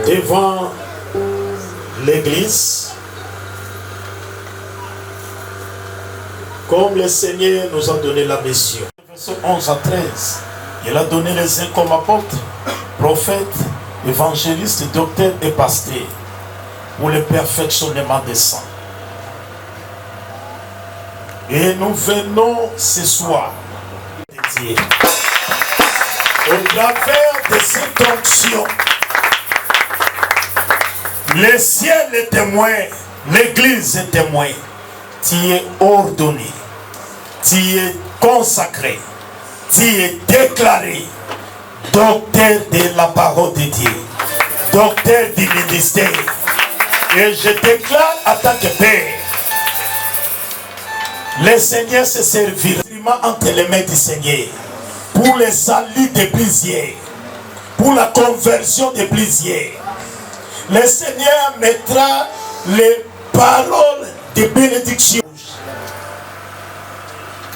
Devant l'église, comme le Seigneur nous a donné la mission. Verset 11 à 13, il a donné les uns comme apôtres, prophètes, évangélistes, docteurs et pasteurs pour le perfectionnement des saints. Et nous venons ce soir dédier au travers de cette onction. Le ciel est témoin, l'église est témoin. Tu es ordonné, tu es consacré, tu es déclaré docteur de la parole de Dieu, docteur du ministère. Et je déclare en tant que Père, le Seigneur se servira entre les mains du Seigneur pour le salut de plusieurs, pour la conversion de plusieurs. Le Seigneur mettra les paroles de bénédiction.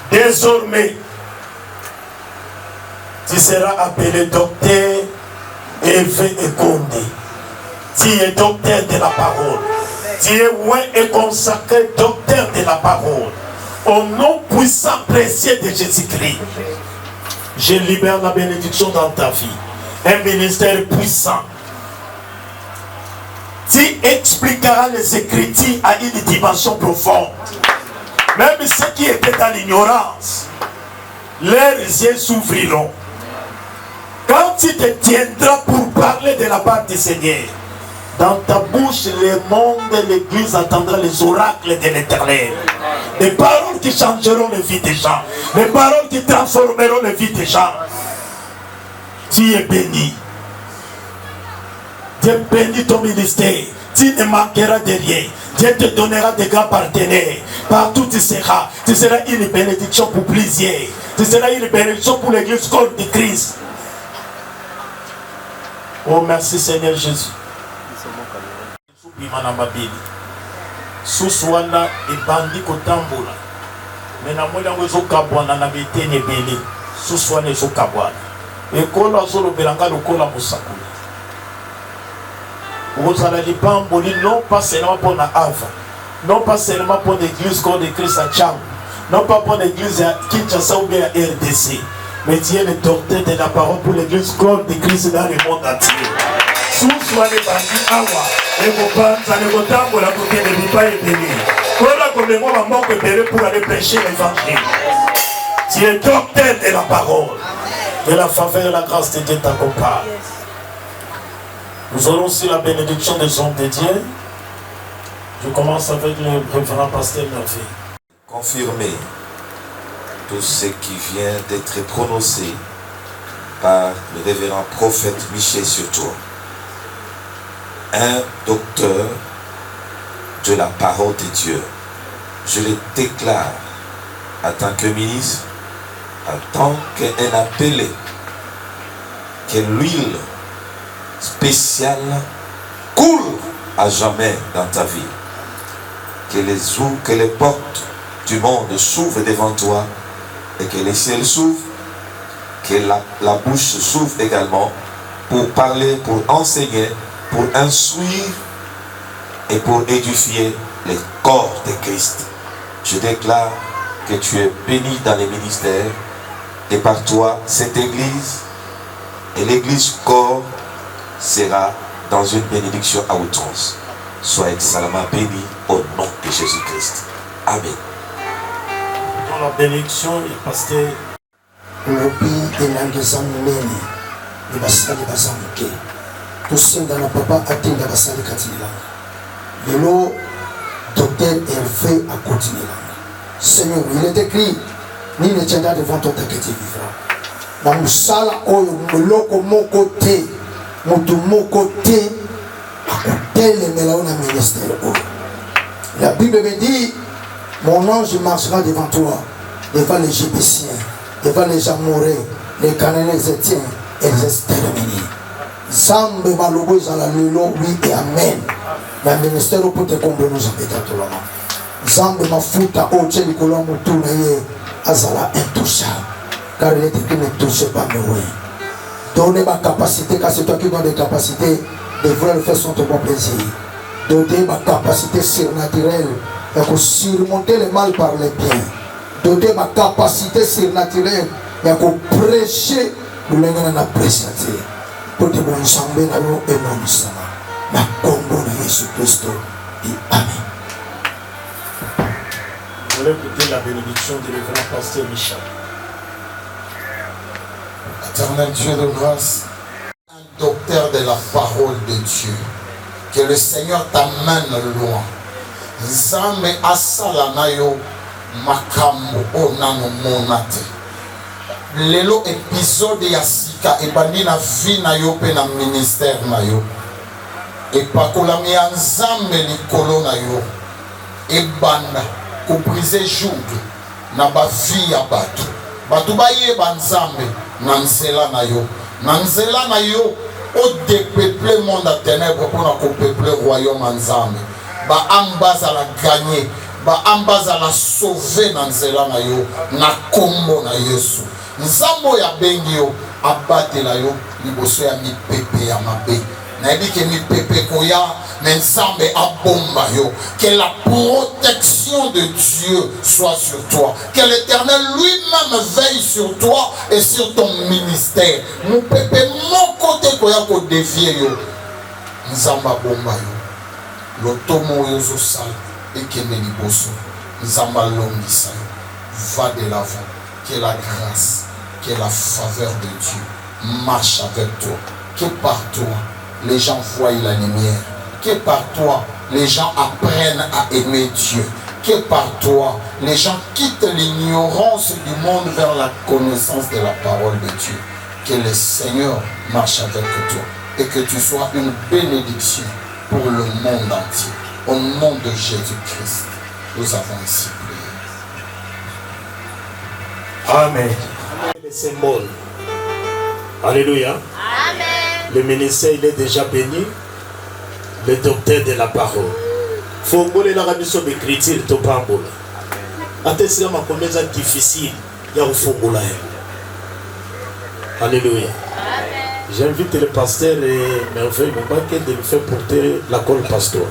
Désormais, tu seras appelé docteur Hervé Ekondé. Tu es docteur de la parole. Tu es loin et consacré docteur de la parole. Au nom puissant précieux de Jésus-Christ, je libère la bénédiction dans ta vie. Un ministère puissant. Tu expliqueras les Écritures à une dimension profonde. Même ceux qui étaient dans l'ignorance, leurs yeux s'ouvriront. Quand tu te tiendras pour parler de la part du Seigneur, dans ta bouche, le monde et l'église attendra les oracles de l'Éternel. Les paroles qui changeront la vie des gens. Les paroles qui transformeront la vie des gens. Tu es béni. Dieu bénit ton ministère. Tu ne manqueras de rien. Dieu te donnera de grands partenaires. Partout tu seras une bénédiction pour plusieurs. Tu seras une bénédiction pour l'église corps de Christ. Oh merci Seigneur Jésus. Suswana ebandi kotambola. Mena mwela wezo kabwana na betene bele. Suswana ezo kabwana. Ekola zolo belanga lokola musakula. Ozala libamboli non pas seulement pour la Ava, non pas seulement pour l'église corps de Christ à Tcham, non pas pour l'église à Kinshasa ou bien à RDC, mais tu es le docteur de la parole pour l'église corps de Christ dans le monde entier. Suswana ebandi awa. Pour aller prêcher l'évangile. Tu es docteur de la parole. Que la faveur et la grâce de Dieu t'accompagnent. Nous aurons aussi la bénédiction des hommes de Dieu. Je commence avec le révérend pasteur Murphy. Confirmer tout ce qui vient d'être prononcé par le révérend prophète Michel sur toi. Un docteur de la parole de Dieu. Je le déclare en tant que ministre, en tant qu'un appelé, que l'huile spéciale coule à jamais dans ta vie. Que les portes du monde s'ouvrent devant toi et que les ciels s'ouvrent, que la bouche s'ouvre également pour parler, pour enseigner, pour instruire et pour édifier le corps de Christ. Je déclare que tu es béni dans les ministères et par toi cette église et l'église corps sera dans une bénédiction à outrance. Sois excellemment béni au nom de Jésus-Christ. Amen. Dans la bénédiction, le pasteur tosenga na papa atinda basali kati lelanga lelo docteur Hervé a continué. Seigneur, il est écrit, nul ne tiendra devant ton taquet vivra. na musala oyo moloko moko te moto moko te akotelemela oyo na ministère oyo. La Bible me dit, mon ange marchera devant toi, devant les Égyptiens, devant les Amorés, les Cananéens, les Étiens, et les exterminés. Zambe malobo ezala lelo, oui et amen. Na ministère oyo te kombo nous ambeta tolama. Zambe mafuta oyo tie likolo ya motu na ye azala intouchable. Car il est écrit ne touchez pas mes oui. Donnez ma capacité, car c'est toi qui donnes des capacités de vouloir le faire sans ton bon plaisir. Donnez ma capacité surnaturelle et surmonter le mal par le bien. Donnez ma capacité surnaturelle et prêcher le lengana na appréciateur. Pour te bon ensemble na yo et non sama. Na combo de Jésus Christ. Amen. Vous allez écouter la bénédiction du révérend pasteur Michel. Éternel Dieu de grâce, un docteur de la parole de Dieu, que le Seigneur t'amène loin. Nzambe asala na yo makambo onano monate. Lelo épisode ya sika ebandi na vie na yo pe na ministère na yo. Epakolami ya Nzambe likolo na yo. Ebanda ko briser joug na ba vie ya bato. Bato bayeba Nzambe na nzela na yo. Na nzela na yo o dépeuple monde à ténèbres pour na peupler royaume en Nzambe. Ba ambaza la gagner, ba ambaza la sauver na nzela na yo na kombo na Yesu. Nzambo ya bengi yo abatela yo liboso ya mipepe ya mabe. Na yebi ke mipepe koya mais Nzambe abomba yo. Que la protection de Dieu soit sur toi. Que l'Éternel lui-même veille sur toi et sur ton ministère. Mon pepe mon côté koya ko défier yo. Nzambe abomba yo. L'automo yozo sal et que me liboso. Nzambe longisa yo. Va de l'avant. Que la grâce, que la faveur de Dieu marche avec toi. Que par toi les gens voient la lumière. Que par toi, les gens apprennent à aimer Dieu. Que par toi, les gens quittent l'ignorance du monde vers la connaissance de la parole de Dieu. Que le Seigneur marche avec toi et que tu sois une bénédiction pour le monde entier. Au nom de Jésus-Christ, nous avons ainsi prié. Amen. Le symbole. Alléluia. Amen. Le ministère, il est déjà béni. Le docteur de la parole. Fongole la rabiso d'écriture to pambola. Atesika makomeza difficile ya ufongola. Alléluia. Amen. J'invite le pasteur et Merveille Moubake de nous faire porter la colle pastorale.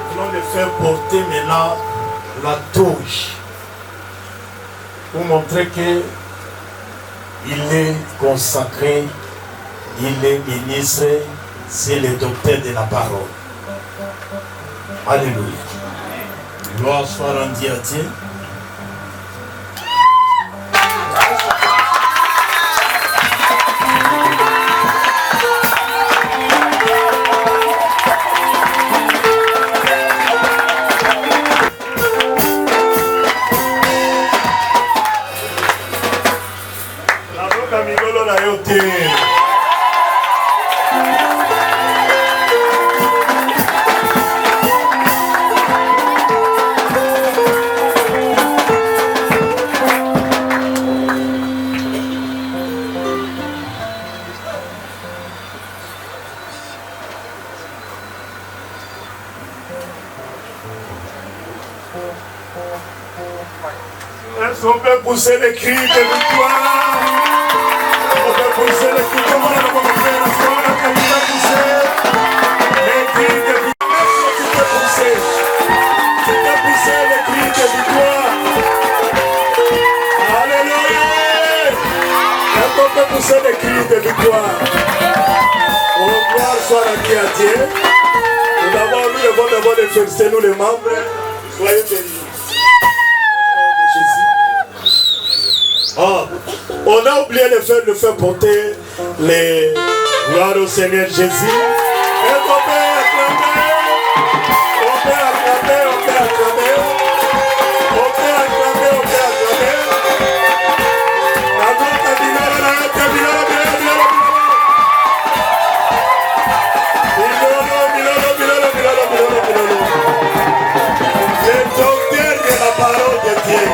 Nous allons le faire porter maintenant la touche pour montrer que il est consacré, il est ministre, c'est le docteur de la parole. Alléluia. Gloire soit rendue à Dieu. Est-ce qu'on peut pousser les cris de victoire? On peut pousser les cris, comment on va faire la soirée? On peut pousser les cris de victoire. Est-ce que tu peux pousser? Tu peux pousser les cris de victoire. Alléluia! Est-ce qu'on peut pousser les cris de victoire? Gloire soit rendue à Dieu. Nous avons nous devons d'abord les féliciter, nous les membres. Soyez bénis. Oh, on a oublié de faire porter les gloires au Seigneur Jésus. Et on peut acclamer. On peut acclamer, on peut acclamer. On peut acclamer, on peut acclamer. Le docteur de la parole de Dieu.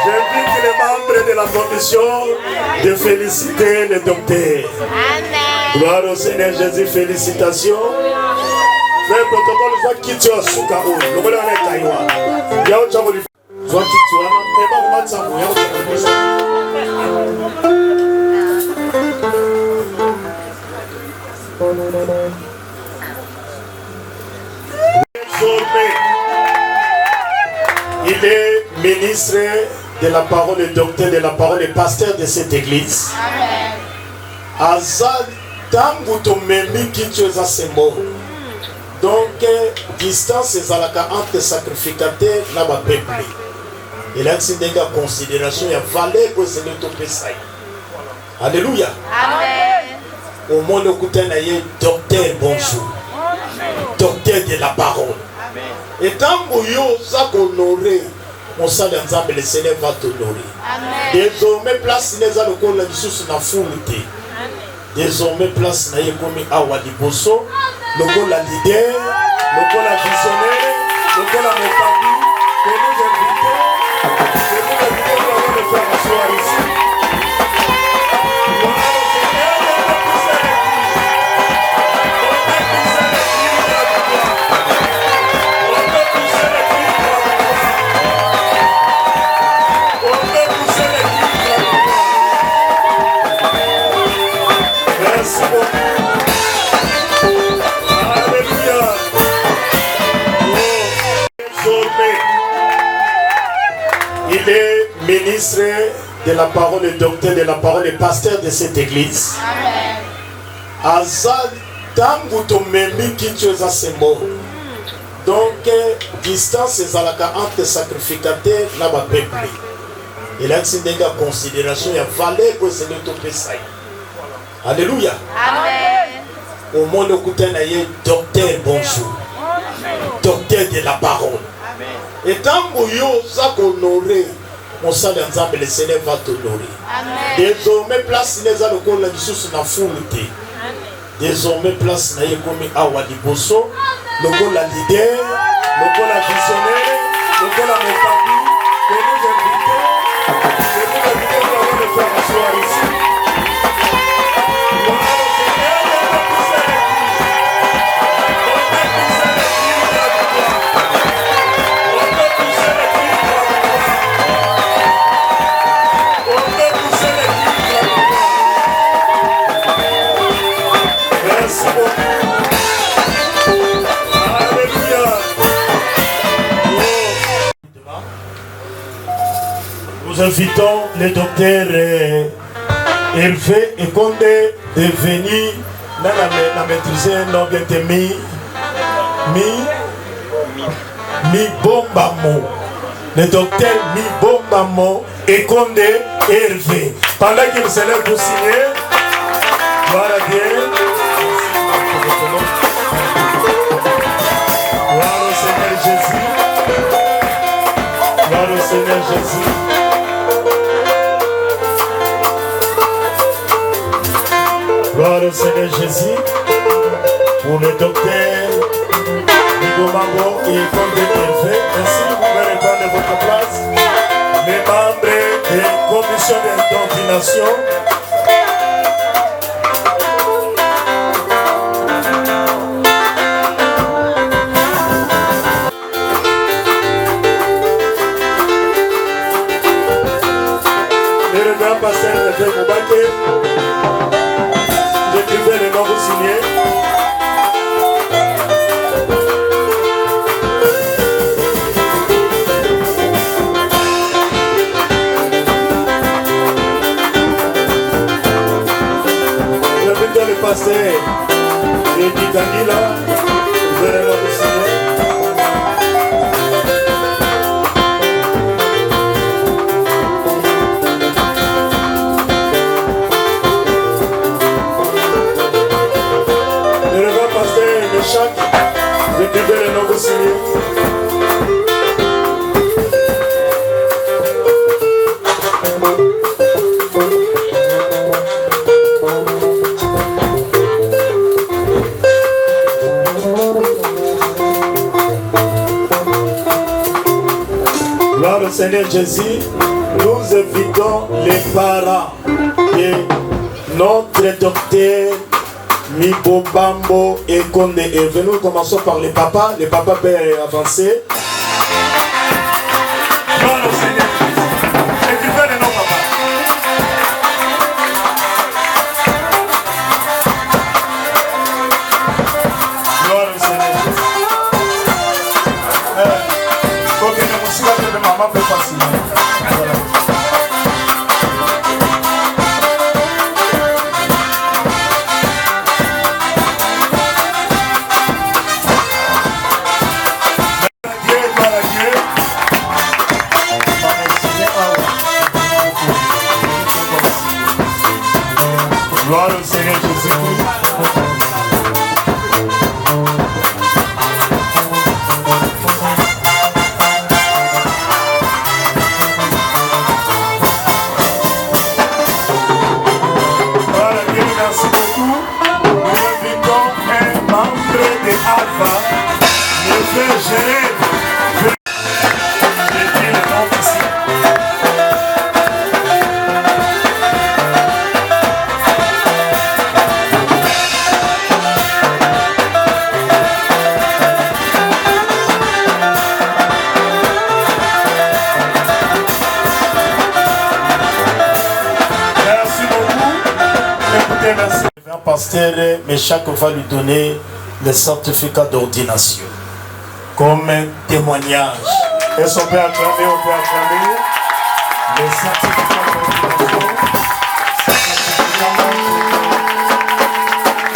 J'invite les membres de la commission de féliciter le docteur. Amen. Gloire au Seigneur Jésus, félicitations. Fais le protocole, soit qui tu as sous Kaoul. Le voilà avec Taïwan. Il y a autre chose. Soit qui tu as, mais pas comment ça vous. Il y a autre chose. Il est ministre de la parole, le docteur de la parole, le pasteur de cette église. Azad tangu tomemi kichwa sembo. Donc distance ezalaka entre sacrificateur na ba peuple. Il a une considération ya valeur que c'est notre pesa. Alléluia. Amen. Au monde okutana ye docteur bonjour. Docteur de la parole. Et tant que yo ça honorer mon sang d'ensemble le Seigneur va t'honorer. Désormais place les a le corps la sous na foulité. Désormais place na yekomi awa liboso, le corps la leader, le corps la visionnaire, le corps la mokami, que nous invitons de faire asseoir ici. Il est ministre de la parole, le docteur de la parole, le pasteur de cette église. Azad tangu tomemi kichwa sembo. Donc distance ezalaka entre sacrificateur na ba peuple. Il a une considération ya valeur que c'est notre pesa. Alléluia. Amen. Au monde okutana ye docteur bonjour. Docteur de la parole. Et tant que yo ça honorer mon sang d'ensemble le Seigneur va t'honorer. Désormais place les a le corps la sous na foulité. Désormais place na yekomi awa liboso, le corps la leader, le corps la visionnaire, le corps la mokami, que nous invitons de faire asseoir ici. Nous invitons le docteur Hervé Ekonde de venir dans maîtriser l'objet Mi Bombamo. Le docteur Mi Bombamo Ekonde Hervé. Pendant qu'il se lève pour signer, voilà bien. Gloire au Seigneur Jésus. Gloire au Seigneur Jésus. Gloire au Seigneur Jésus. Pour le docteur Nigomango et Ekonde Hervé. Ainsi, vous pouvez reprendre votre place. Les membres de la commission d'ordination. Le grand pasteur de Moubaké, j'écrivais le nom vous signer. pasteur Eddie Danila, vous allez le signer. Le repas pasteur Méchac, vous devez le nouveau signer. Gloire au Seigneur Jésus, nous invitons les parents de notre docteur Mibobambo et Konde. Et nous commençons par les papas peuvent avancer. Gloire au Seigneur Jésus, invitez les non-papas. Gloire au Seigneur Jésus. Maman fait facile. Voilà. Gloire au Seigneur Jésus-Christ. Pasteur Méchac va lui donner le certificat d'ordination comme un témoignage. Est-ce qu'on peut acclamer, le certificat d'ordination.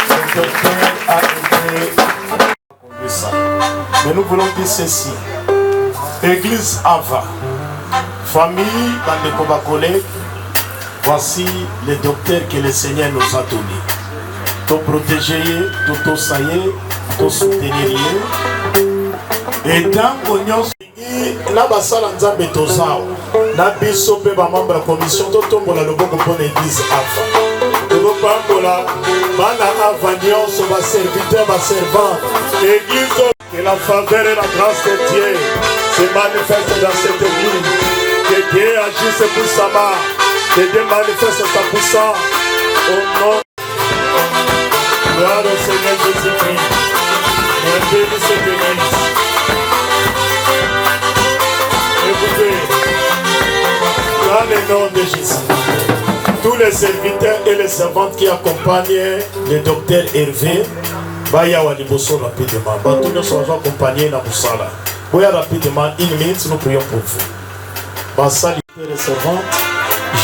Le docteur a été conduit ça. Mais nous voulons dire ceci. Église Ava, famille, Bandeko Bakole, voici le docteur que le Seigneur nous a donné. Tout protéger, tout sailler, tout soutenir. Et tant qu'on y a la basala nzambe tozao, na biso pe ba membre la commission to tombola loboko pour l'église Ava. To pambola bana Ava nyonso ba serviteur ba servant. Église que la faveur et la grâce de Dieu se manifestent dans cette église. Que Dieu agisse pour sa main, que Dieu manifeste sa puissance au nom. Gloire au Seigneur Jésus-Christ. Bénis cette église. Écoutez, dans le nom de Jésus, tous les serviteurs et les servantes qui accompagnent le docteur Hervé, Baya Waliboso rapidement. Tous nous sommes accompagnés dans Moussala. Baya rapidement, une minute, nous prions pour vous. Bassali les servantes.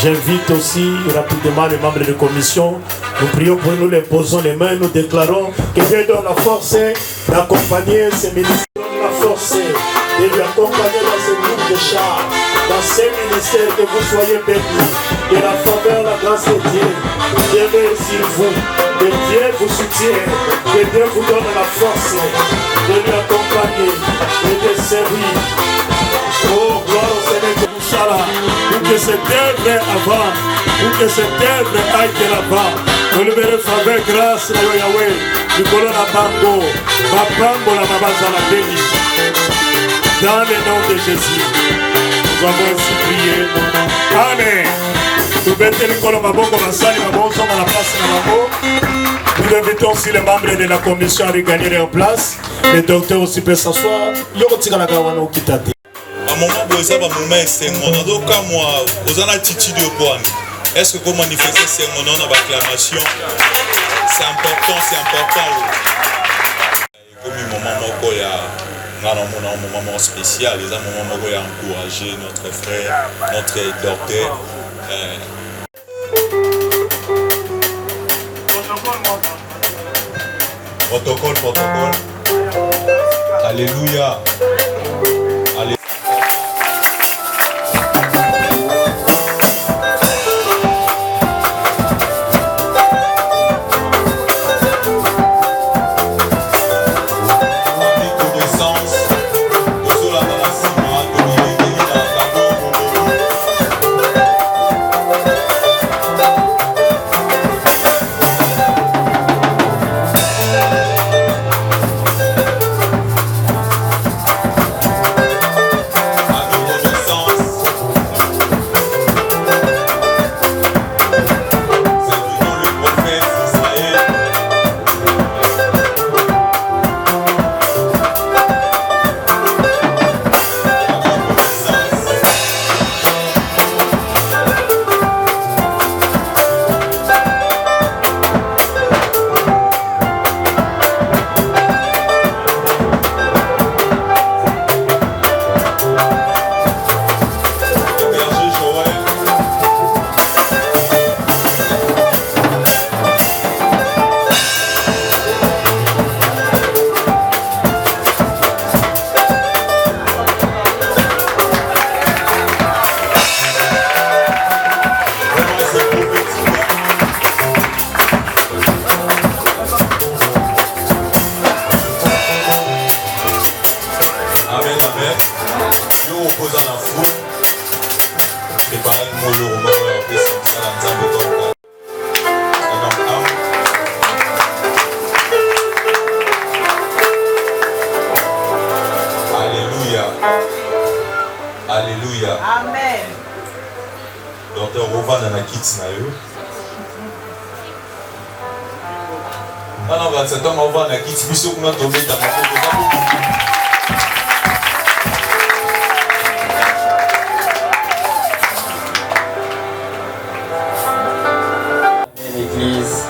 J'invite aussi rapidement les membres de commission. Nous prions pour nous, les posons les mains, nous déclarons que Dieu donne la force d'accompagner ces ministères, la force de lui accompagner dans ce groupe de chars, dans ces ministères, que vous soyez bénis, que la faveur, la grâce de Dieu demeure sur vous, que Dieu vous soutienne, que Dieu vous donne la force de lui accompagner et de servir. Oh, gloire au Seigneur de Moussala, pour que cette œuvre avance, pour que cette œuvre aille de là-bas. Nous libérons faveur, grâce à Yahweh, du colon à Bango, Babango la Babaza la béni. Dans le nom de Jésus, nous avons ainsi prié. Amen. Nous mettons le colon à Bango, Bassali, Babon, sommes à la place de Bango. Nous invitons aussi les membres de la commission à regagner en place. Le docteur aussi peut s'asseoir. Yokotika la Gawana au Kitate. À un moment où ça va me mettre, c'est mon ado comme moi, aux attitudes de Boan. Est-ce que pour manifester ces mots dans l'acclamation, c'est important, c'est important. Comme un moment spécial, les moments où il a encouragé notre frère, notre docteur. Protocole. Alléluia. Alléluia. Alléluia. Amen. Docteur Rovan na kits na yo. Bana ba tsato Rovan na kits biso kuna tombe ta mako. L'église.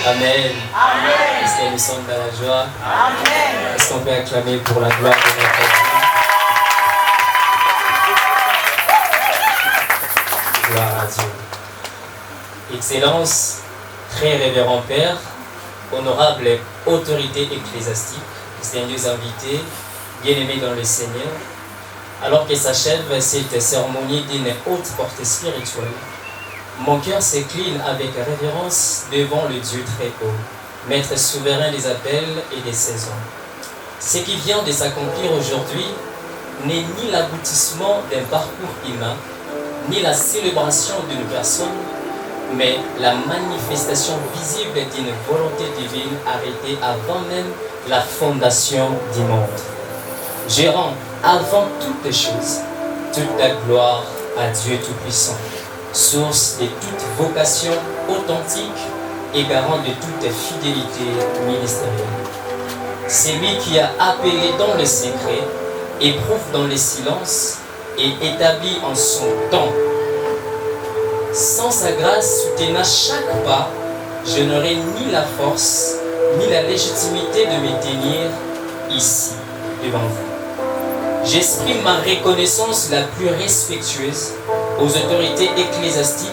Amen. Amen. Est-ce que nous sommes dans la joie? Amen. Est-ce qu'on peut acclamer pour la gloire de notre Dieu? Gloire à Dieu. Excellence, très révérend Père, honorable autorité ecclésiastique, distingués invités, bien-aimés dans le Seigneur, alors que s'achève cette cérémonie d'une haute portée spirituelle, mon cœur s'incline avec révérence devant le Dieu très haut, maître souverain des appels et des saisons. Ce qui vient de s'accomplir aujourd'hui n'est ni l'aboutissement d'un parcours humain, ni la célébration d'une personne, mais la manifestation visible d'une volonté divine arrêtée avant même la fondation du monde. Je rends avant toutes les choses toute la gloire à Dieu Tout-Puissant, source de toute vocation authentique et garant de toute fidélité ministérielle. C'est lui qui a appelé dans le secret, éprouve dans le silence et établit en son temps. Sans sa grâce soutenant chaque pas, je n'aurais ni la force, ni la légitimité de me tenir ici, devant vous. J'exprime ma reconnaissance la plus respectueuse aux autorités ecclésiastiques,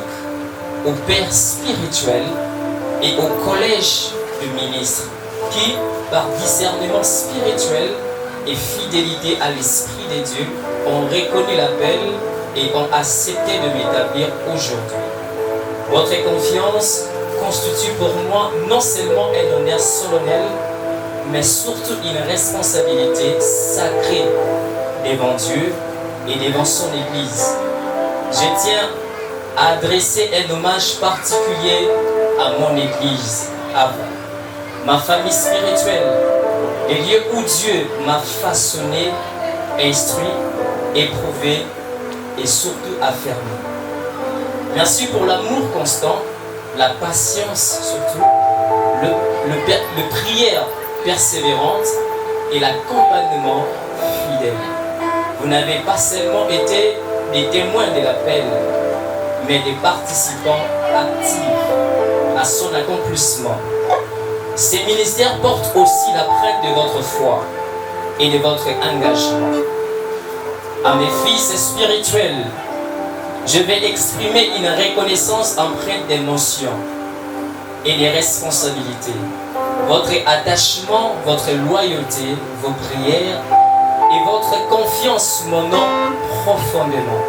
aux pères spirituels et au collège de ministres qui, par discernement spirituel et fidélité à l'Esprit de Dieu, ont reconnu l'appel et ont accepté de m'établir aujourd'hui. Votre confiance constitue pour moi non seulement un honneur solennel, mais surtout une responsabilité sacrée devant Dieu et devant son Église. Je tiens à adresser un hommage particulier à mon Église, à vous, ma famille spirituelle, les lieux où Dieu m'a façonné, instruit, éprouvé et surtout affermi. Merci pour l'amour constant, la patience surtout, le prière persévérante et l'accompagnement fidèle. Vous n'avez pas seulement été des témoins de l'appel, mais des participants actifs à son accomplissement. Ces ministères portent aussi la preuve de votre foi et de votre engagement. À mes fils spirituels, je vais exprimer une reconnaissance empreinte d'émotion et de responsabilité. votre attachement, votre loyauté, vos prières et votre confiance mon nom profondément.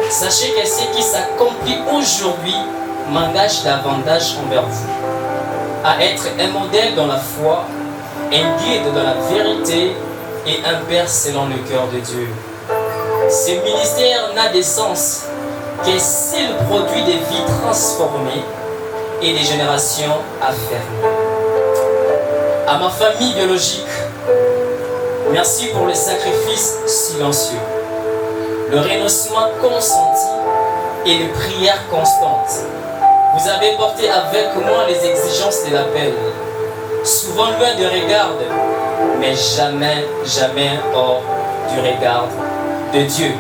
Sachez que ce qui s'accomplit aujourd'hui m'engage davantage envers vous, à être un modèle dans la foi, un guide dans la vérité et un père selon le cœur de Dieu. Ce ministère n'a de sens que s'il produit des vies transformées et des générations affermies. À ma famille biologique, merci pour le sacrifice silencieux, le renoncement consenti et les prières constantes. Vous avez porté avec moi les exigences de l'appel, souvent loin du regard, mais jamais, jamais hors du regard de Dieu.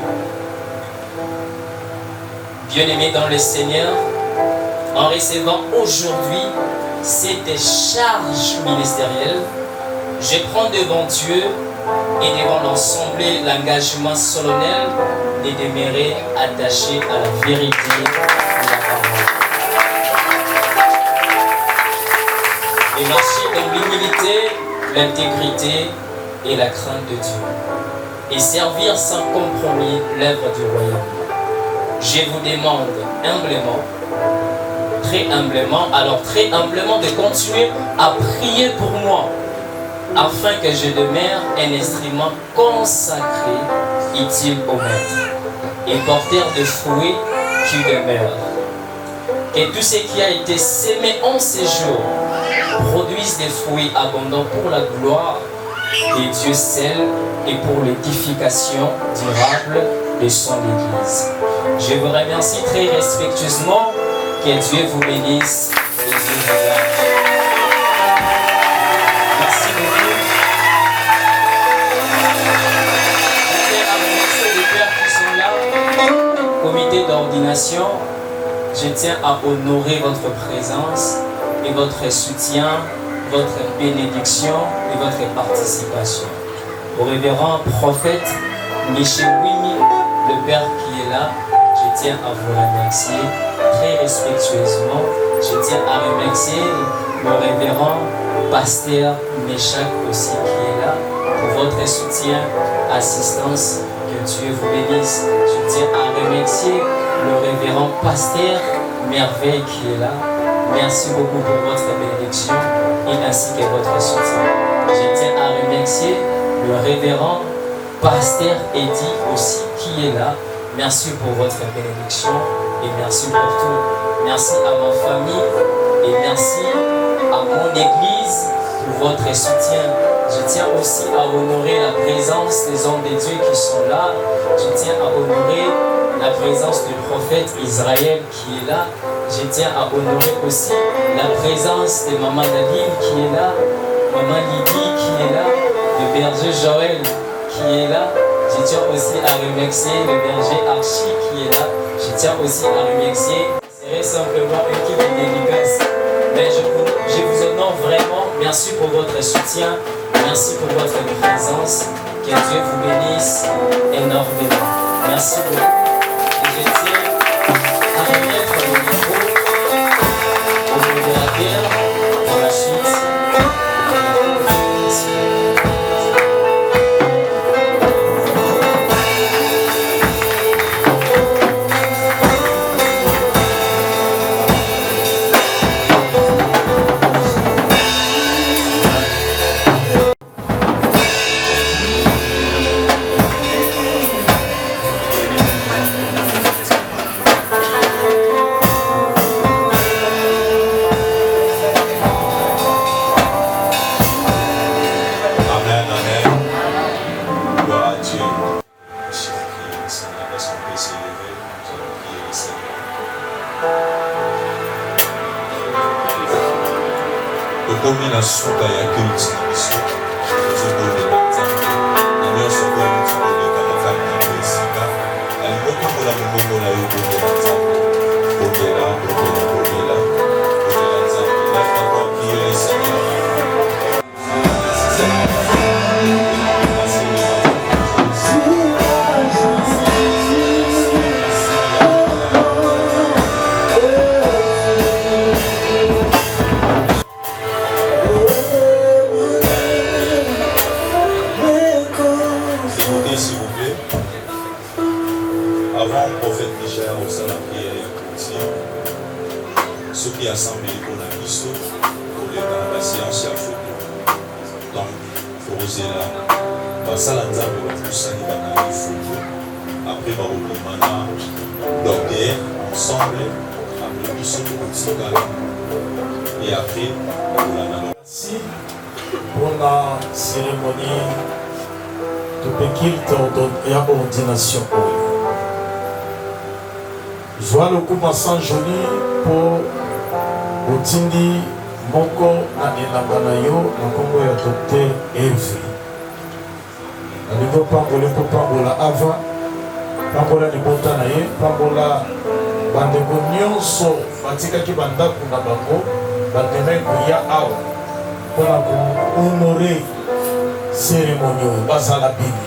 Bien-aimés dans le Seigneur, en recevant aujourd'hui cette charge ministérielle, je prends devant Dieu et devant l'ensemble l'engagement solennel de demeurer attaché à la vérité de la parole. Et marcher dans l'humilité, l'intégrité et la crainte de Dieu. Et servir sans compromis l'œuvre du royaume. Je vous demande humblement, très humblement de continuer à prier pour moi, afin que je demeure un instrument consacré, utile au Maître, et porteur de fruits qui demeurent. Que tout ce qui a été sémé en ces jours produise des fruits abondants pour la gloire de Dieu seul et pour l'édification durable de son Église. Je vous remercie très respectueusement. Que Dieu vous bénisse et Dieu vous garde. Merci beaucoup. Je tiens à remercier les pères qui sont là, comité d'ordination. Je tiens à honorer votre présence et votre soutien, votre bénédiction et votre participation. Au révérend prophète Michel Wimi, le père qui est là, je tiens à vous remercier très respectueusement. Je tiens à remercier le révérend pasteur Méchac aussi qui est là pour votre soutien, assistance. Que Dieu vous bénisse. Je tiens à remercier le révérend pasteur Merveille qui est là. Merci beaucoup pour votre bénédiction et ainsi que votre soutien. Je tiens à remercier le révérend pasteur Eddie aussi qui est là. Merci pour votre bénédiction et merci pour tout. Merci à ma famille et merci à mon église pour votre soutien. Je tiens aussi à honorer la présence des hommes de Dieu qui sont là. Je tiens à honorer la présence du prophète Israël qui est là. Je tiens à honorer aussi la présence de Maman Nadine qui est là, Maman Lydie qui est là, le berger Joël qui est là. Je tiens aussi à remercier le berger Archie qui est là. Je tiens aussi à remercier, c'est simplement une équipe de dédicace. Mais je vous honore vraiment. Merci pour votre soutien. Merci pour votre présence. Que Dieu vous bénisse énormément. Merci beaucoup. Et je tiens à remettre le micro au modérateur pour la suite. Merci. Tokomi na suka ya Kristo na biso tozobondela Nzambe na nyonso oyo tozobondela Nzambe na esika alingi otambola mongongo na yo bondela Nzambe bondela Nzambe lève ta voix prier le Seigneur. Oh ce qui assemble pour la mission, pour la séance à photo. Donc, il faut oser là. Ça, l'ensemble va tout ça, il va dans les photos. Après, on va reprendre l'orgueil ensemble. Après, mission pour le petit. Et après, on va dans merci pour la cérémonie de Pékilte et ordination. Je vois le coup sans joli pour Otindi Moko na Elabanayo, na Congo ya Docteur Hervé. Na niveau Pambola pour Pambola avant, Pambola Libota na ye, Pambola bandeko nyonso batikaki bandako na bango, bandemai koya awa mpona kohonore cérémonie oyo bazala bini.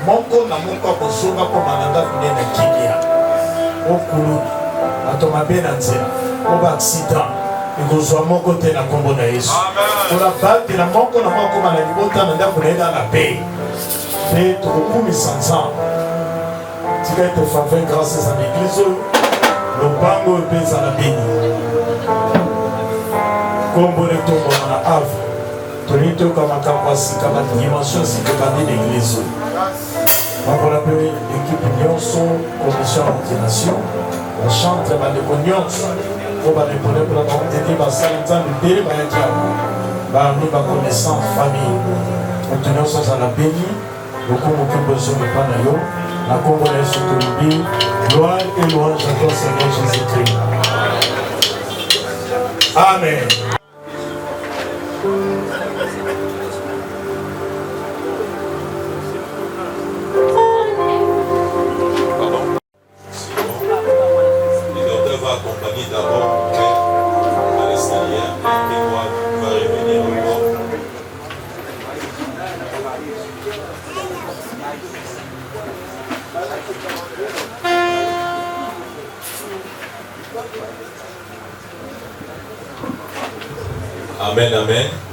Moko na moko akozonga mpona na ndako nde na kimia. Okulu bato mabe na nzela po baaksida ekozwa moko te na nkombo na Yesu. Mpona batela moko na moko akoma na libota na ndako na ye na na pei mpe tokokumisa nzambe tika ete faveur grâce eza na église oyo lopango oyo mpe ezala bini nkombo netombona na ave tolingi toyoka makambo ya sika badimension sika ebandi na église oyo bakola mpe équipe nyonso commission ya ordination bachantre bandeko nyonso po barepone mpona baotete basala nzambe ebele bayaki yango bami baconnaissance famille moto nyonso azala beni lokumu nkembo ezongo epa na yo na nkombo na Yesu tolobi gloire et louange à toi Seigneur Jésus-Christ. Amen. accompagner d'abord mon père à l'extérieur et moi qui va revenir au corps. Amen, amen.